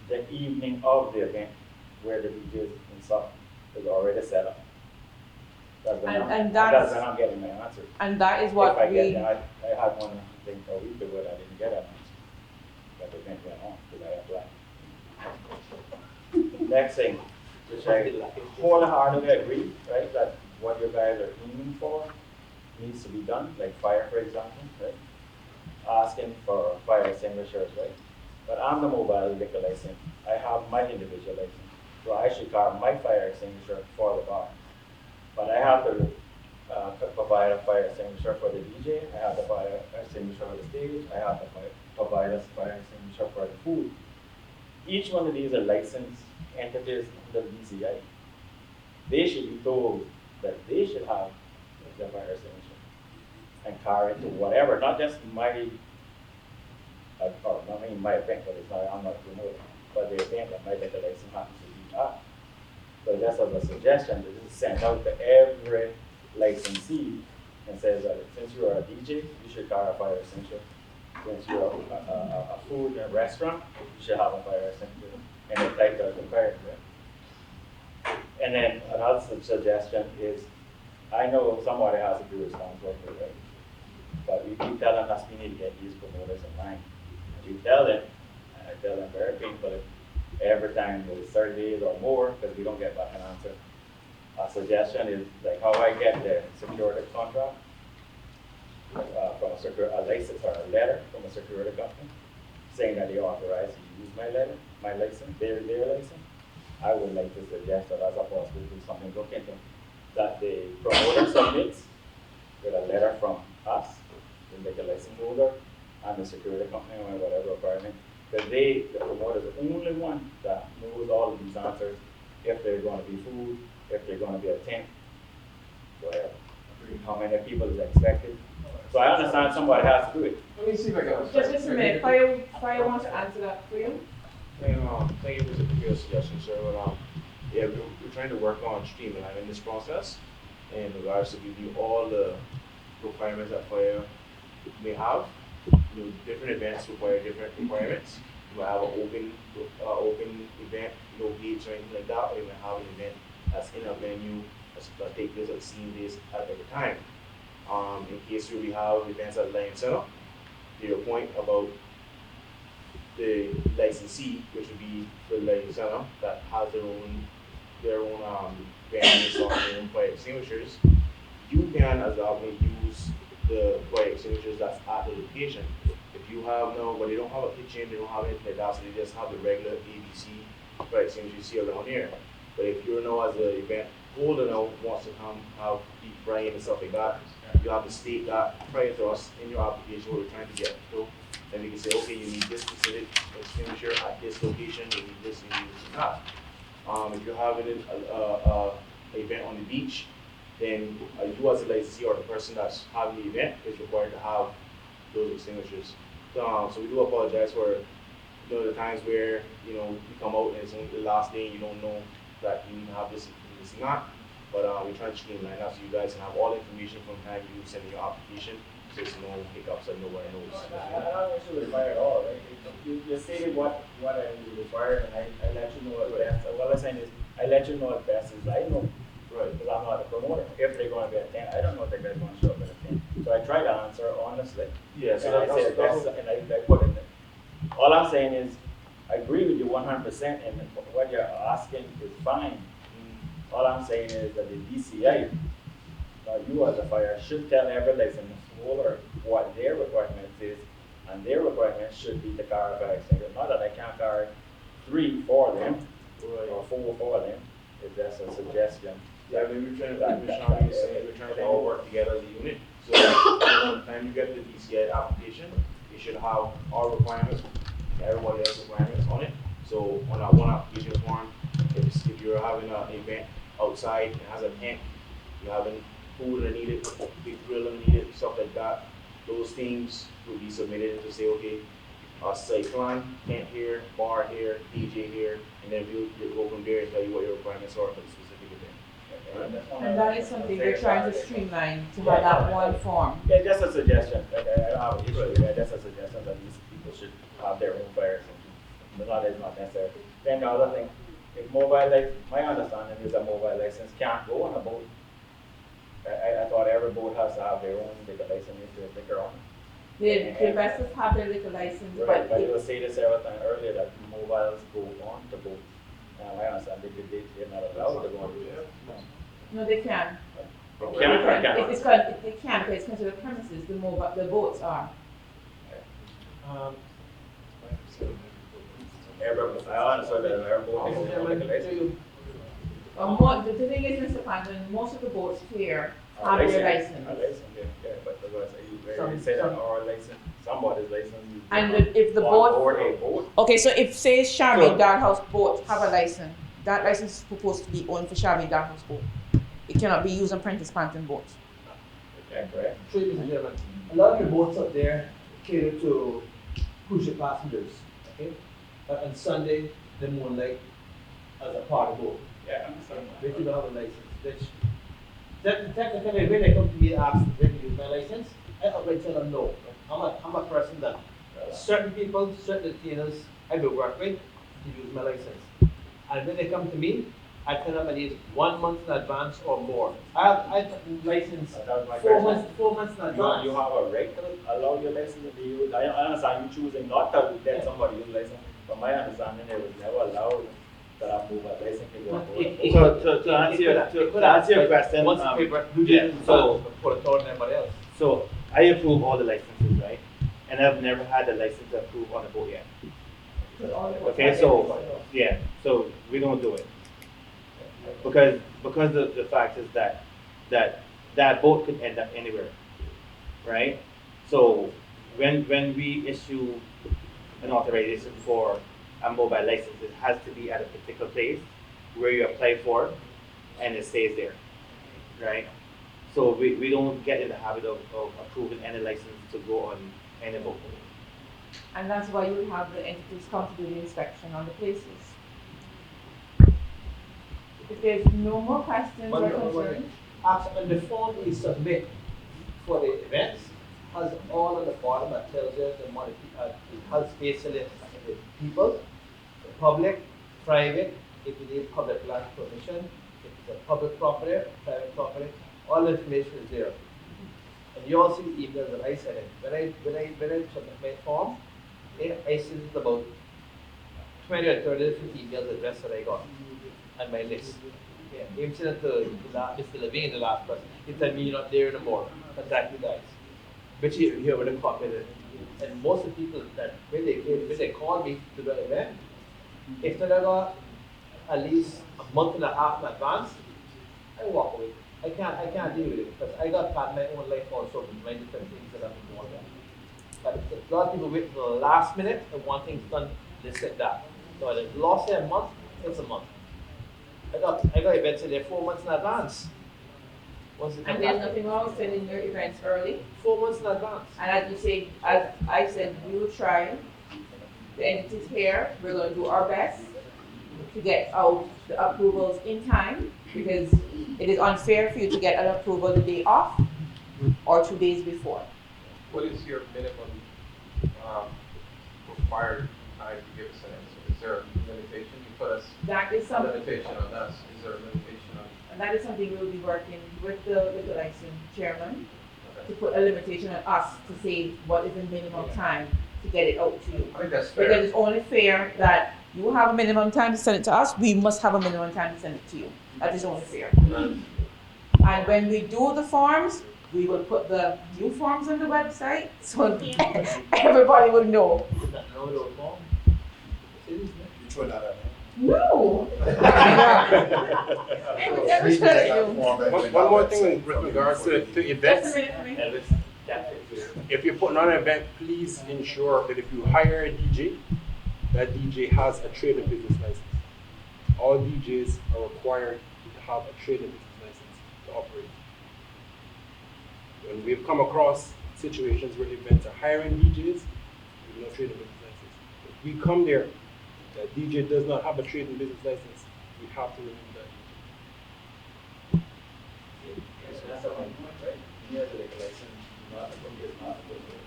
the evening of the event, where the DJs and stuff is already set up. That's when I'm getting my answer. And that is what I had one thing a week ago that I didn't get an answer. But the event went on because I applied. Next thing, which I wholeheartedly agree, right, that what you guys are aiming for needs to be done, like fire, for example, right? Asking for fire extinguishers, right? But I'm the mobile liquor license. I have my individual license. So I should carve my fire extinguisher for the bar. But I have to provide a fire extinguisher for the DJ, I have to fire extinguisher for the stage, I have to provide a fire extinguisher for the food. Each one of these are licensed entities under DCI. They should be told that they should have the fire extinguisher and carry it to whatever, not just my, or not mean my event, but it's not, I'm not remote, but the event that my liquor license happens to be at. So just as a suggestion, to just send out to every licensee and says that since you are a DJ, you should carry a fire extinguisher. Since you're a food and restaurant, you should have a fire extinguisher. And it's like the fire. And then another suggestion is, I know somebody has to be responsible for it, but you keep telling us we need to get these promoters in line. And you tell them, and I tell them very painfully, every time it's 30 days or more, because we don't get back an answer. A suggestion is like how I get the security contract from a license or a letter from a security company saying that they authorize to use my license, their license. I would like to suggest that as a possible do something look into that the promoter submits with a letter from us, the liquor license holder, and the security company or whatever requirement. That the promoter is the only one that knows all of these answers, if there's going to be food, if there's going to be a tent, whatever, how many people is expected. So I understand somebody has to do it. Let me see if I can. Just a minute, Fire wants to answer that for you. Thank you for your suggestion, sir. But, yeah, we're trying to work on streamlining this process in regards to give you all the requirements that fire may have. Different events require different requirements. You might have an open event, no gates or anything like that, or you might have an event that's in a venue that take place at the same days at every time. In case we have events at Lion Center, to your point about the licensee, which would be the Lion Center, that has their own banners or their own fire extinguishers, you can, as the government, use the fire extinguishers that's at the location. If you have but they don't have a kitchen, they don't have anything like that, so they just have the regular ABC right, same as you see around here. But if you're now as an event holder now wants to come have deep frying and stuff like that, you have to state that prior to us in your application what we're trying to get to. Then we can say, okay, you need this specific extinguisher at this location, you need this, and that. If you're having an event on the beach, then you as a licensee or the person that's having the event is required to have those extinguishers. So we do apologize for the times where we come out and it's only the last day and you don't know that you need to have this and this and that. But we're trying to streamline that so you guys can have all the information from the time you send your application, so there's no hiccups and nobody knows. I don't actually require at all, right? You stated what I require, and I let you know what best. What I'm saying is, I let you know what best is. I know, right? Because I'm not a promoter. If they're going to be a 10, I don't know if they're going to show up at a 10. So I try to answer honestly. Yeah, so and I say the best, and I put in there. All I'm saying is, I agree with you 100%, and what you're asking is fine. All I'm saying is that the DCI, you as a fire, should tell every license holder what their requirements is, and their requirements should be to carry a fire extinguisher. Not that I can't carry 3 for them, or 4 for them, if that's a suggestion. Yeah, I mean, we're trying to all work together as a unit. So by the time you get the DCI application, you should have our requirements, everybody else's requirements on it. So on that one application form, if you're having an event outside and has a tent, you're having food that needed, big grill that needed, stuff like that, those things will be submitted to say, okay, site plan, tent here, bar here, DJ here, and then we'll go from there and tell you what your requirements are for the specific event. And that is something we're trying to streamline, to have that one form. Yeah, just a suggestion. I don't have an issue with that. Just a suggestion that these people should have their own fires. But that is not necessary. Then the other thing, if my understanding is that mobile license can't go on a boat. I thought every boat has to have their own liquor license to liquor on. The vessels have their liquor license, right, but you were saying this earlier that mobiles go on the boat. I understand they're not allowed to go on the boat. No, they can. They can. They can, because it's considered premises. The boats are. I understand that every boat has their own liquor license. The thing is, Mr. Panton, most of the boats here have their license. Yeah, but you say that our license, somebody's license. And if the boat. Okay, so if say Charmaine Darthouse boat have a license, that license is supposed to be owned for Charmaine Darthouse boat. It cannot be used on Prentice Panton boats. Okay, correct. Ladies and gentlemen, a lot of the boats up there cater to cruise ship passengers. Okay, on Sunday, the moonlight as a part of the boat. Yeah, I understand. They do not have a license. Technically, when they come to me and ask when to use my license, I always tell them no. I'm a person that certain people, certain retailers I will work with to use my license. And when they come to me, I tell them I need 1 month in advance or more. I have license 4 months in advance. You have a right to allow your license to be used. I understand you choosing not to let somebody use license, but my understanding it was never allowed that I move a license to go forward. So to answer your question, once the paper, so put it on everybody else. So I approve all the licenses, right? And I've never had a license approved on a boat yet. Okay, so we don't do it. Because the fact is that boat could end up anywhere, right? So when we issue an authorization for a mobile license, it has to be at a particular place where you apply for it, and it stays there, right? So we don't get in the habit of approving any license to go on any boat. And that's why you have the entities come to do the inspection on the places. If there's no more questions or concerns. And the form we submit for the events has all on the bottom that tells you the money, it has basically the people, the public, private, if you need public land permission, if it's a public property, private property, all the information is there. And you all see the email that I sent in. When I submit my form, I sent it about 20 or 30 different emails addressed that I got on my list. Yeah, I'm sending it to Mr. Levine, the last person. He said me, you're not there anymore. Contact you guys. But you here with a copy of it. And most of the people that when they call me to the event, if they got at least a month and a half in advance, I walk away. I can't deal with it because I got part of my own life also with many different things that I've been going on. But a lot of people wait till the last minute and want things done this and that. So I lost there a month, it's a month. I got events in there 4 months in advance. Once it And there's nothing wrong with sending your events early. 4 months in advance. And as you say, as I said, we will try. The entities here, we're going to do our best to get out the approvals in time, because it is unfair for you to get an approval the day off or 2 days before. What is your minimum required time to give us an answer? Is there a limitation? You put us That is a something. limitation on us. Is there a limitation on? And that is something we'll be working with the liquor license chairman to put a limitation on us to say what is the minimum time to get it out to you. I think that's fair. Because it's only fair that you have a minimum time to send it to us, we must have a minimum time to send it to you. That is only fair. And when we do the forms, we will put the new forms on the website so everybody will know. You throw that out. No. One more thing with regards to events. Just a minute for me. If you're putting on an event, please ensure that if you hire a DJ, that DJ has a trade and business license. All DJs are required to have a trade and business license to operate. And we've come across situations where events are hiring DJs with no trade and business license. If we come there, that DJ does not have a trade and business license, we have to remove that. That's the one point, right? He has a liquor license, not a from his not a business.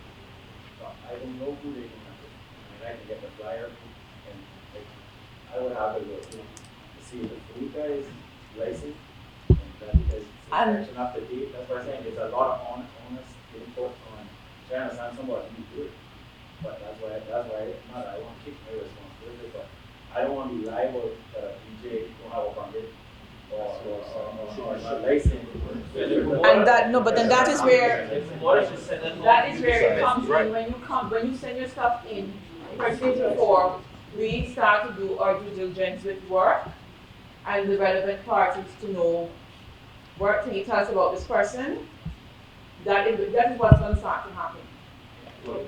So I don't know who they can handle. I mean, I can get the flyer and like, I would have to go to see if the food guy is licensed and that because it's section after date. That's what I'm saying. There's a lot of honest input on trying to understand somebody who do it. But that's why not I want to keep my responsibility, but I don't want to be liable that a DJ don't have a permit or not licensed. And that, no, but then that is where it comes in. When you send your stuff in, first things before, we start to do our due diligence with work and the relevant parties to know work. Can you tell us about this person? That is what's going to start to happen. When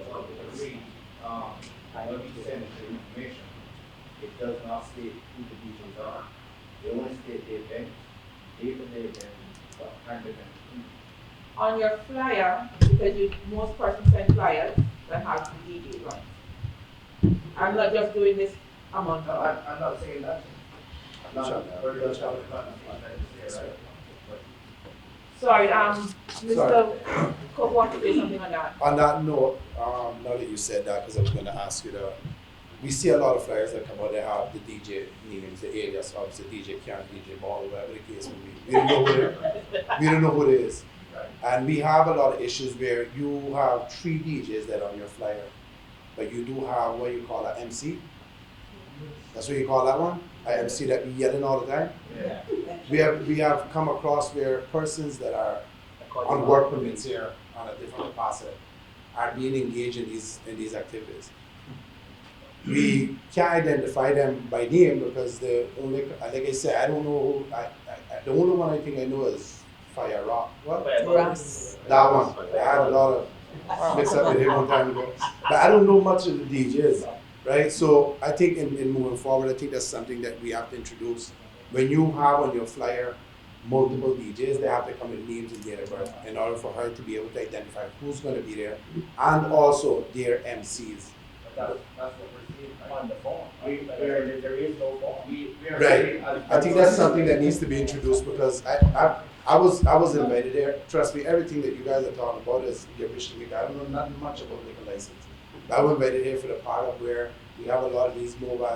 we send the information, it does not state who the DJs are. They only state the event, date of the event, what time of event. On your flyer, because most persons send flyers that have the DJ on it. I'm not just doing this amount. No, I'm not saying that. Sorry, Mr. Cook wants to say something on that. On that note, now that you said that, because I was going to ask you that, we see a lot of flyers that come out, they have the DJ names, the alias of the DJ Can, DJ Ball, whatever the case may be. We don't know who we don't know who it is. And we have a lot of issues where you have 3 DJs that are on your flyer, but you do have what you call an MC. That's what you call that one? An MC that be yelling all the time. Yeah. We have come across where persons that are on work permits here on a different capacity are being engaged in these activities. We can't identify them by name because the only, like I said, I don't know who, the only one I think I know is Fire Rock. What? Russ. That one. I had a lot of mix up with him one time ago. But I don't know much of the DJs, right? So I think in moving forward, I think that's something that we have to introduce. When you have on your flyer multiple DJs, they have to come with names and date of birth in order for her to be able to identify who's going to be there and also their MCs. That's what we're seeing on the phone. There is no phone. Right. I think that's something that needs to be introduced because I was invited there. Trust me, everything that you guys are talking about is your mission. I don't know nothing much about liquor license. But I was invited here for the part of where we have a lot of these mobile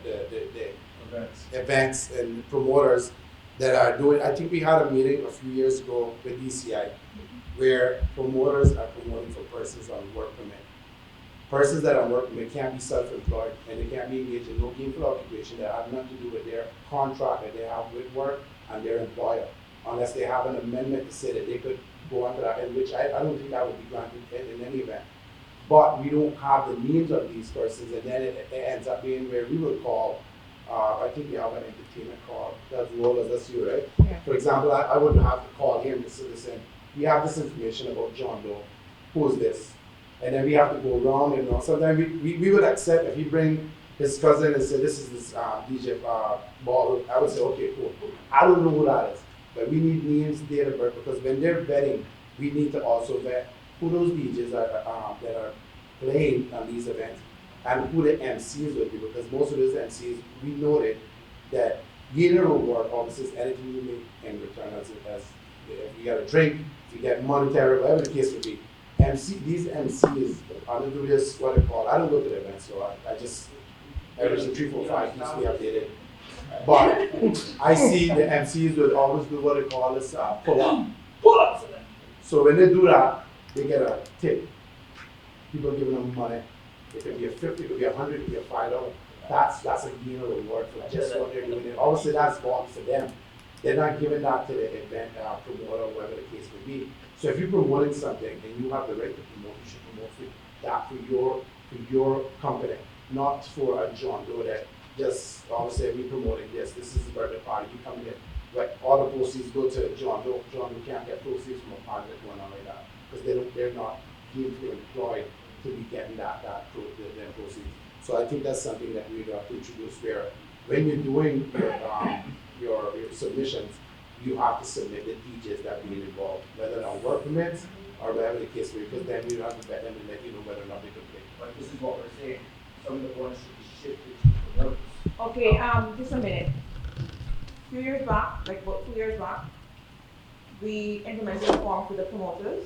the events and promoters that are doing. I think we had a meeting a few years ago with DCI where promoters are promoting for persons on work permit. Persons that are on work permit can't be self-employed and they can't be engaged in no gainful occupation that have nothing to do with their contract that they have with work and their employer, unless they have an amendment to say that they could go onto that, in which I don't think that would be granted in any event. But we don't have the names of these persons, and then it ends up being where we will call I think we have an entertainment call that rolls, that's you, right? Yeah. For example, I wouldn't have to call him to say, listen, we have this information about John Doe, who's this? And then we have to go around, you know, sometimes we would accept if he bring his cousin and say, this is this DJ Ball, I would say, okay, cool. I don't know who that is, but we need names, date of birth, because when they're vetting, we need to also vet who those DJs are that are playing on these events and who the MCs will be, because most of those MCs, we noted that getting a reward obviously is anything you make in return as if you get a drink, if you get monetary, whatever the case would be. These MCs, I don't do this, what they call, I don't go to the events, so I just average 3, 4, 5 keeps me updated. But I see the MCs will always do what they call this pull-ups. So when they do that, they get a tip. People giving them money. It could be a 50, it could be 100, it could be a $5. That's a gain reward for just what they're doing. And obviously that's bought for them. They're not giving that to the event promoter, whatever the case may be. So if you're promoting something and you have the right to promote, you should promote that for your company, not for a John Doe that just obviously we promoting this. This is the birthday party. You come in, like all the proceeds go to John Doe. John Doe can't get proceeds from a party that's going on like that because they're not gainfully employed to be getting that proceeds. So I think that's something that we'd have to introduce where when you're doing your submissions, you have to submit the DJs that are being involved, whether on work permits or whatever the case may be, because then you have to vet them and let you know whether or not they can play. But this is what we're saying. Some of the bonus should be shifted to promoters. Okay, just a minute. A few years back, like about 2 years back, we implemented a form for the promoters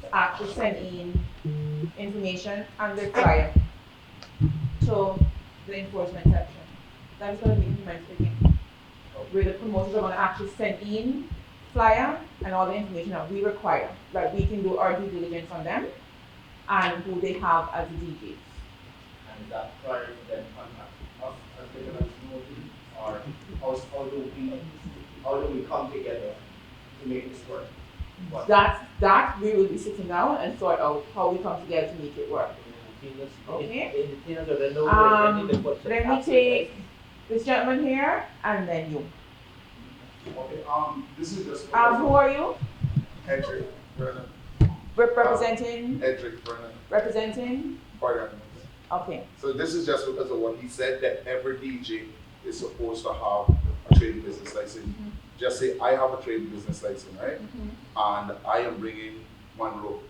to actually send in information and their flyer to the enforcement section. That is going to be implemented again. Where the promoters are going to actually send in flyer and all the information that we require, that we can do our due diligence on them and who they have as the DJs. And is that prior to them contacting us as the event promoting, or how do we come together to make this work? That we will be sitting down and sort out how we come together to make it work. Okay. Let me take this gentleman here and then you. Okay, this is just. Who are you? Edric Brennan. Representing? Edric Brennan. Representing? Party Animals. Okay. So this is just because of what he said, that every DJ is supposed to have a trading business license. Mm-hmm. Just say, I have a trading business license, right? Mm-hmm. And I am bringing Monroe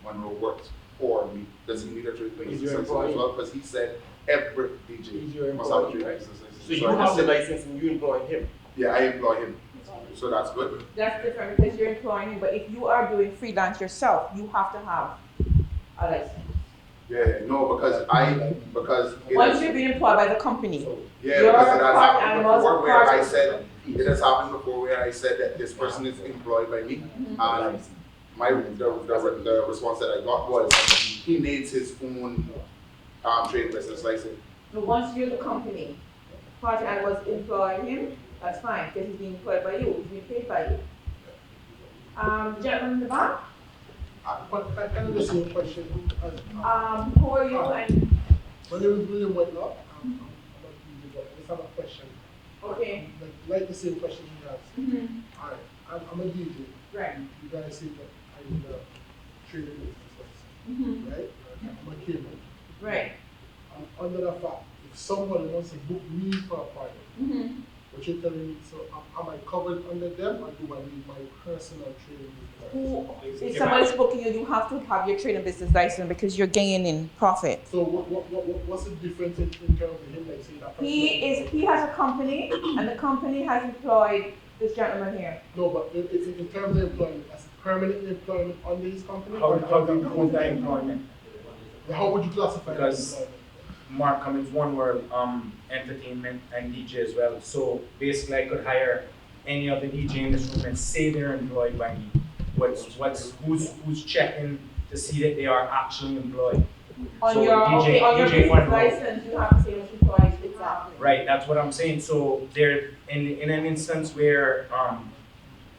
works for me. Does he need a trading business license as well? Because he said every DJ must have a trading business license. So you have the license and you employ him? Yeah, I employ him. So that's good. That's different because you're employing him, but if you are doing freelance yourself, you have to have a license. Yeah, no, because once you're being employed by the company. Yeah, because it has happened before where I said it has happened before where I said that this person is employed by me, and the response that I got was he needs his own trading business license. But once you're the company, Party Animals employ him, that's fine, because he's being employed by you, he's being paid by you. Gentleman in the back? Kind of the same question. Who are you and? My name is William Whitelock. I'm not DJ, but I just have a question. Okay. Like the same question you asked. Mm-hmm. Alright, I'm a DJ. Right. You guys say that I need a trading business license. Right? I'm a Cayman. Right. Under the fact, if someone wants to book me for a party, what you're telling me, so am I covered under them or do I need my personal trading business? If somebody's booking you, you have to have your trading business license because you're gaining profit. So what's the difference in terms of him, like saying that person? He has a company and the company has employed this gentleman here. No, but in terms of employment, as permanent employment under his company? How do you count that employment? How would you classify that because employment? Mark Cummins, One World, entertainment and DJ as well. So basically I could hire any other DJ in this room and say they're employed by me. Who's checking to see that they are actually employed. On so your DJ One license, you have to say what employees exactly. Right, that's what I'm saying. So there, in an instance where,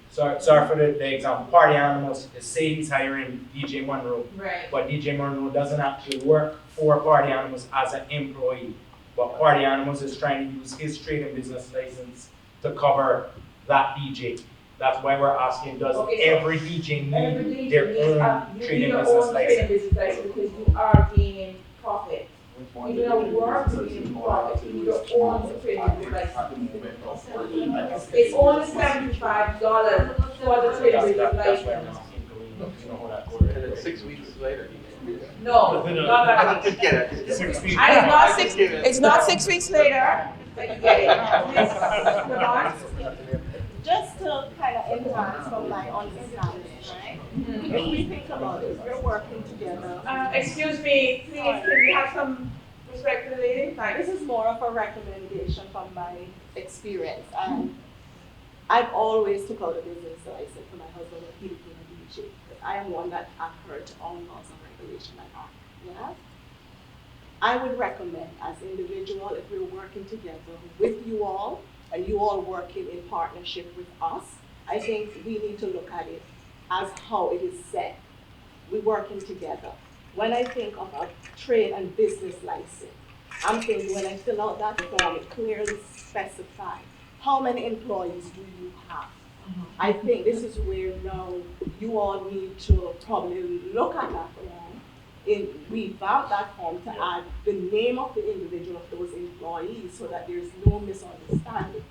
sorry for the example, Party Animals, say he's hiring DJ Monroe, right. But DJ Monroe doesn't actually work for Party Animals as an employee. but Party Animals is trying to use his trade and business license to cover that DJ. That's why we're asking, does every DJ need their own trade and business license? Because you are gaining profit. You do not work to gain profit, you need your own trading license. It's only $75 for the trading license. And then 6 weeks later. No, not that much. Get it. 6 weeks. It's not 6 weeks later that you get it. Just to kind of enhance from my understanding, right? If we think about it, we're working together. Excuse me, please, can we have some respect for the lady? This is more of a recommendation from my experience. I've always took out a business license for my husband when he became a DJ. I am one that adhered to all laws and regulation and act. Yeah? I would recommend as individual, if we're working together with you all, and you all working in partnership with us, I think we need to look at it as how it is set. We're working together. When I think of a trade and business license, I'm thinking when I fill out that form, it clearly specifies how many employees do you have. I think this is where now you all need to probably look at that form, revamp that form to add the name of the individual of those employees so that there's no misunderstanding.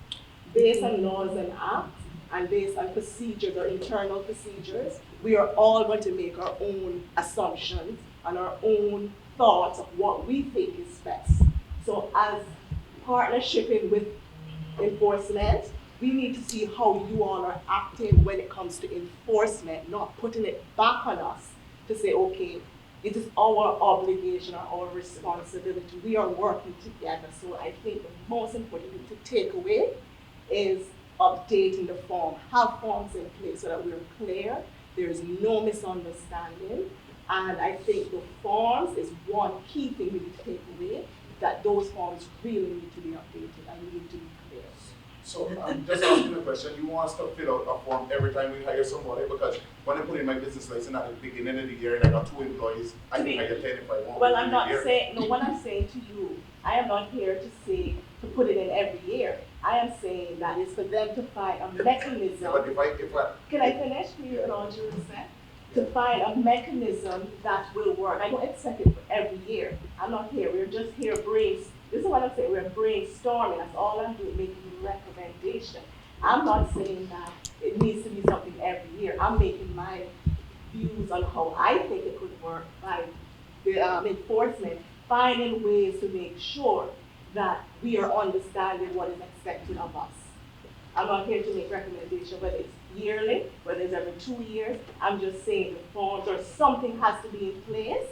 Based on laws and acts and based on procedures or internal procedures, we are all going to make our own assumptions and our own thoughts of what we think is best. So as partnershiping with enforcement, we need to see how you all are acting when it comes to enforcement, not putting it back on us to say, okay, it is our obligation or our responsibility. We are working together. So I think the most important thing to take away is updating the form. Have forms in place so that we're clear, there is no misunderstanding. And I think the forms is one key thing we need to take away, that those forms really need to be updated and we need to be clear. So I'm just asking a question. You want us to fill out a form every time we hire somebody? Because when I put in my business license at the beginning of the year and I got 2 employees, I think I get 10 if I want. Well, I'm not saying, no, what I'm saying to you, I am not here to say to put it in every year. I am saying that it's for them to find a mechanism. Yeah, but if I Can I finish, please, with all due respect? To find a mechanism that will work. I don't expect it for every year. I'm not here, we're just here this is what I'm saying, we're brainstorming. That's all I'm doing, making a recommendation. I'm not saying that it needs to be something every year. I'm making my views on how I think it could work by the enforcement, finding ways to make sure that we are understanding what is expected of us. I'm not here to make recommendations, whether it's yearly, whether it's every 2 years. I'm just saying the forms or something has to be in place,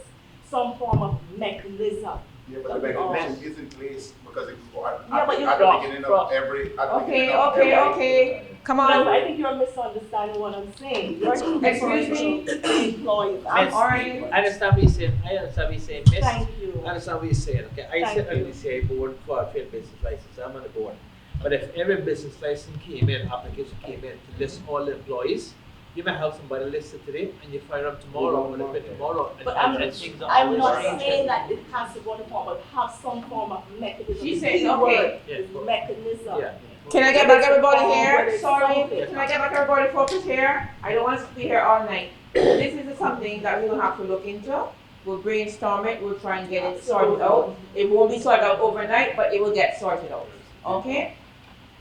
some form of mechanism. Yeah, but the mechanism is in place because it's Yeah, but at the beginning of every. Okay. Come on. No, I think you're misunderstanding what I'm saying. Excuse me, employees. I'm sorry. I understand what you're saying. I understand what you're saying, miss. Thank you. I understand what you're saying. Okay, I sit on the DCI board for a trade business license. I'm on the board. But if every business license application came in to list all the employees, you may have somebody listed today and you fire up tomorrow or a bit tomorrow. But I'm not saying that it has to go to form, but have some form of mechanism. She said, okay. Mechanism. Yeah. Can I get back everybody here? Sorry, can I get back everybody focused here? I don't want us to be here all night. This is something that we'll have to look into. We'll brainstorm it, we'll try and get it sorted out. It won't be sorted out overnight, but it will get sorted out, okay?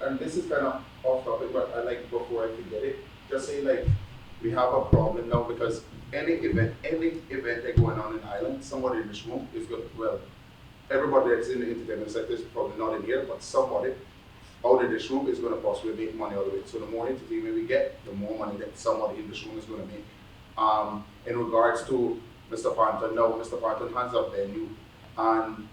And this is kind of off topic, but I like before I forget it, just say like, we have a problem now because any event that's going on in Ireland, somebody in this room is going to, well, everybody that's in the entertainment sector is probably not in here, but somebody out of this room is going to possibly make money out of it. So the more entertainment we get, the more money that somebody in this room is going to make. In regards to Mr. Panton, now Mr. Panton has a venue, and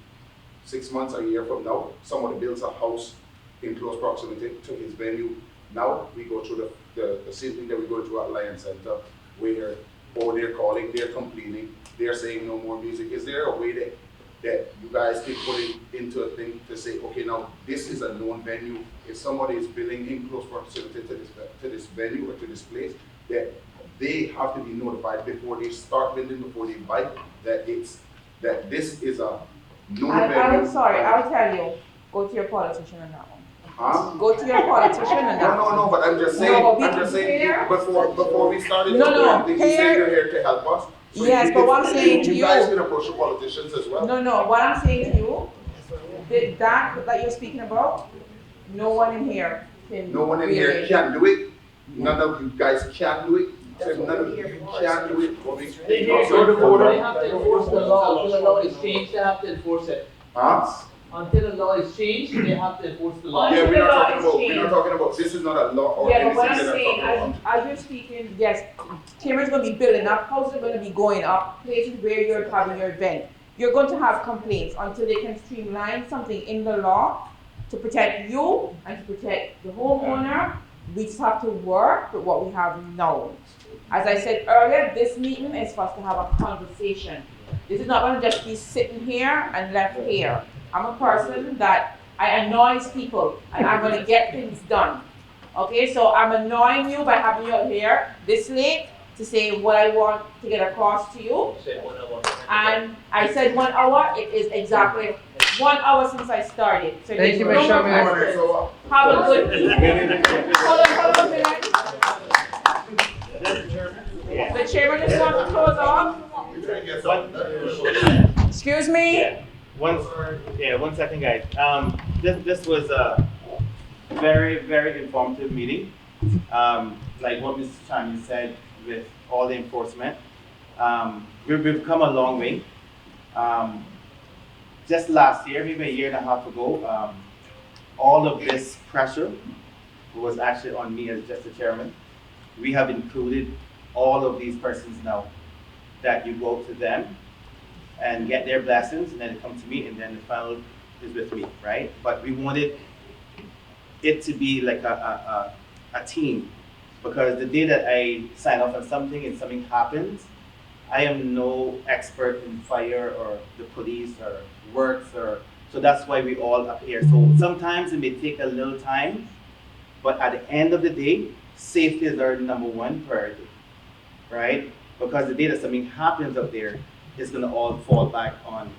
6 months, a year from now, somebody builds a house in close proximity to his venue. Now we go through the same thing that we go through at Lion Center, where they're calling, they're complaining, they're saying no more music. Is there a way that you guys can put it into a thing to say, okay, now this is a known venue. If somebody is building in close proximity to this venue or to this place, that they have to be notified before they start building, before they buy, that this is a No I'm venue. sorry, I'll tell you, go to your politician on that one. Huh? Go to your politician on that one. No, but I'm just saying, No, I'm just saying, here- before we started No, talking, you said here- you're here to help us. So Yes, but what I'm saying to you guys you- can approach the politicians as well. No, what I'm saying to you, that you're speaking about, no one in here can. No one in here can do it. None of you guys can do it. So none of you can do it. What we- They have to enforce the law. Until the law is changed, they have to enforce it. Huh? Until the law is changed, they have to enforce the law. Yeah, we're not talking about, this is not a law or Yeah, anything but what that I'm I'm saying, talking about. as you're speaking, yes, Cayman's gonna be building up, houses are gonna be going up, places where you're having your event. You're going to have complaints until they can streamline something in the law to protect you and to protect the homeowner. We just have to work with what we have now. As I said earlier, this meeting is for us to have a conversation. This is not gonna just be sitting here and left here. I'm a person that I annoys people and I'm gonna get things done. Okay, so I'm annoying you by having you out here this late to say what I want to get across to you. And I said 1 hour, it is exactly 1 hour since I started. So Thank you, there's Ms. no more Shamir. questions. Have a good evening. Hold on a minute. The chairman just wants to close off. Excuse me? Yeah, one second, guys. This was a very, very informative meeting. Like what Mr. Chan said with all the enforcement. We've come a long way. Just last year, maybe a year and a half ago, all of this pressure was actually on me as just the chairman. We have included all of these persons now, that you go to them and get their blessings, and then it comes to me, and then the final is with me, right? But we wanted it to be like a team, because the day that I sign off on something and something happens, I am no expert in fire or the police or works, or so that's why we all up here. So sometimes it may take a little time, but at the end of the day, safety is our number one priority, right? Because the day that something happens up there, it's gonna all fall back on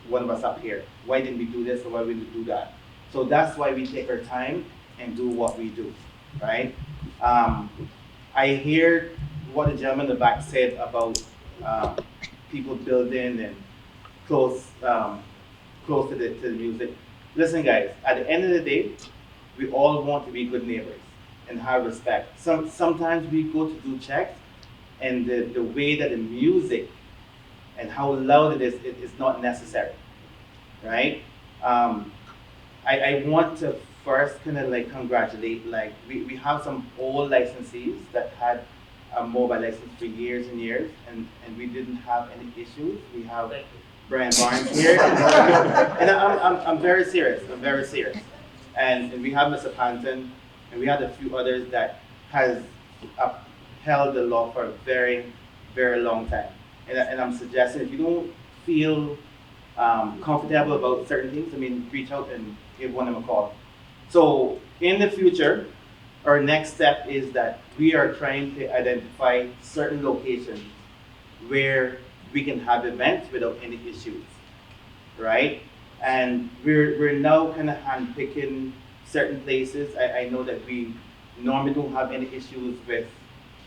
one of us up here. Why didn't we do this, or why didn't we do that? So that's why we take our time and do what we do, right? I hear what the gentleman in the back said about people building and close to the music. Listen, guys, at the end of the day, we all want to be good neighbors and have respect. Sometimes we go to do checks, and the way that the music and how loud it is not necessary, right? I want to first kind of like congratulate, like we have some old licensees that had a mobile license for years and years, and we didn't have any issues. We have Brian Barnes here, and I'm very serious. I'm very serious, and we have Mr. Panton, and we had a few others that has upheld the law for a very, very long time. And I'm suggesting if you don't feel comfortable about certain things, I mean, reach out and give one of them a call. So in the future, our next step is that we are trying to identify certain locations where we can have events without any issues, right? And we're now kind of handpicking certain places. I know that we normally don't have any issues with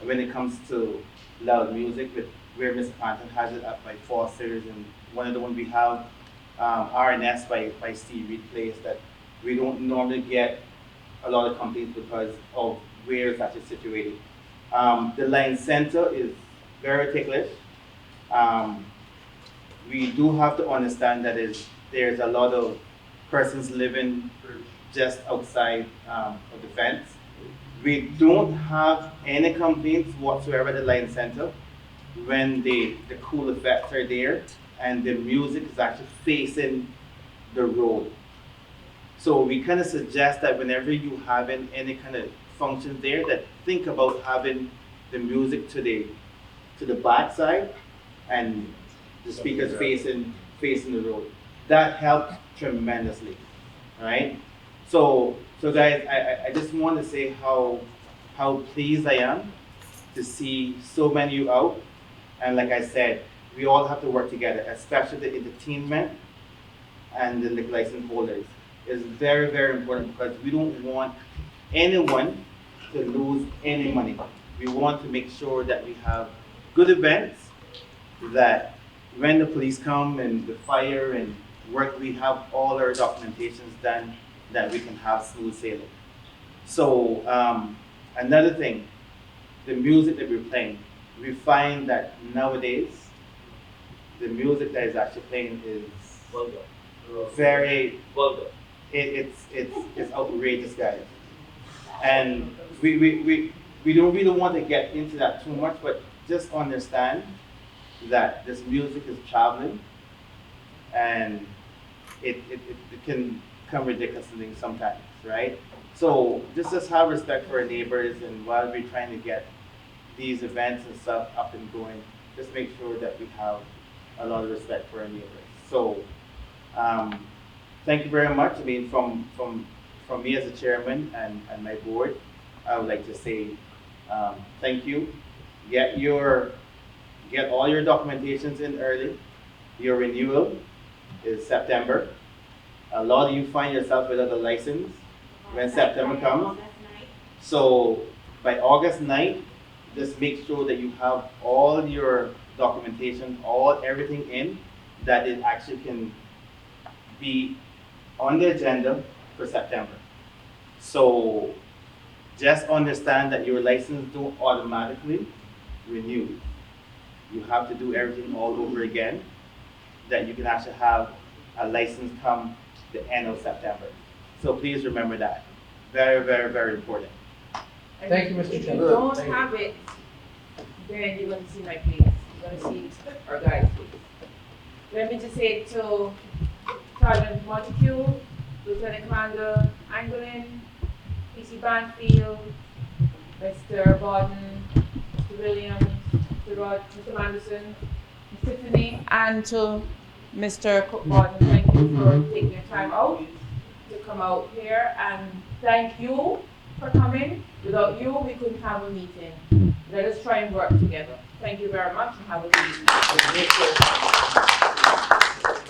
when it comes to loud music, with where Mr. Panton has it up by Foster's, and one of the ones we have, RNS by Steve Reed Place, that we don't normally get a lot of complaints because of where it's actually situated. The Line Center is very ticklish. We do have to understand that there's a lot of persons living just outside of the fence. We don't have any complaints whatsoever at the Line Center when the cool effects are there and the music is actually facing the road. So we kind of suggest that whenever you have any kind of functions there, that think about having the music to the back side and the speakers facing the road. That helps tremendously, right? So guys, I just want to say how pleased I am to see so many of you out. And like I said, we all have to work together, especially the entertainment and the liquor license holders is very, very important because we don't want anyone to lose any money. We want to make sure that we have good events, that when the police come and the fire and work, we have all our documentations done, that we can have smooth sailing. So another thing, the music that we're playing, we find that nowadays, the music that is actually playing is very vulgar. It's outrageous, guys. And we don't really want to get into that too much, but just understand that this music is traveling, and it can come ridiculous things sometimes, right? So just have respect for our neighbors, and while we're trying to get these events and stuff up and going, just make sure that we have a lot of respect for our neighbors. So thank you very much. I mean, from me as a chairman and my board, I would like to say thank you. Get all your documentations in early. Your renewal is September. A lot of you find yourself without a license when September comes. So by August 9th, just make sure that you have all your documentation, everything in, that it actually can be on the agenda for September. So just understand that your license don't automatically renew. You have to do everything all over again, that you can actually have a license come the end of September. So please remember that. Very, very, very important. Thank you, Mr. If you Chairman. don't Thank you. have it, then you're going to see my face. You're going to see our guy's face. Let me just say to Sergeant Montague, Lieutenant Commander Anglin, PC Banfield, Mr. Borden, Mr. Williams, Mr. Rod, Mr. Anderson, Ms. Tiffany, and to Mr. Cook Borden, thank you for taking your time out to come out here, and thank you for coming. Without you, we couldn't have a meeting. Let us try and work together. Thank you very much and have a good evening.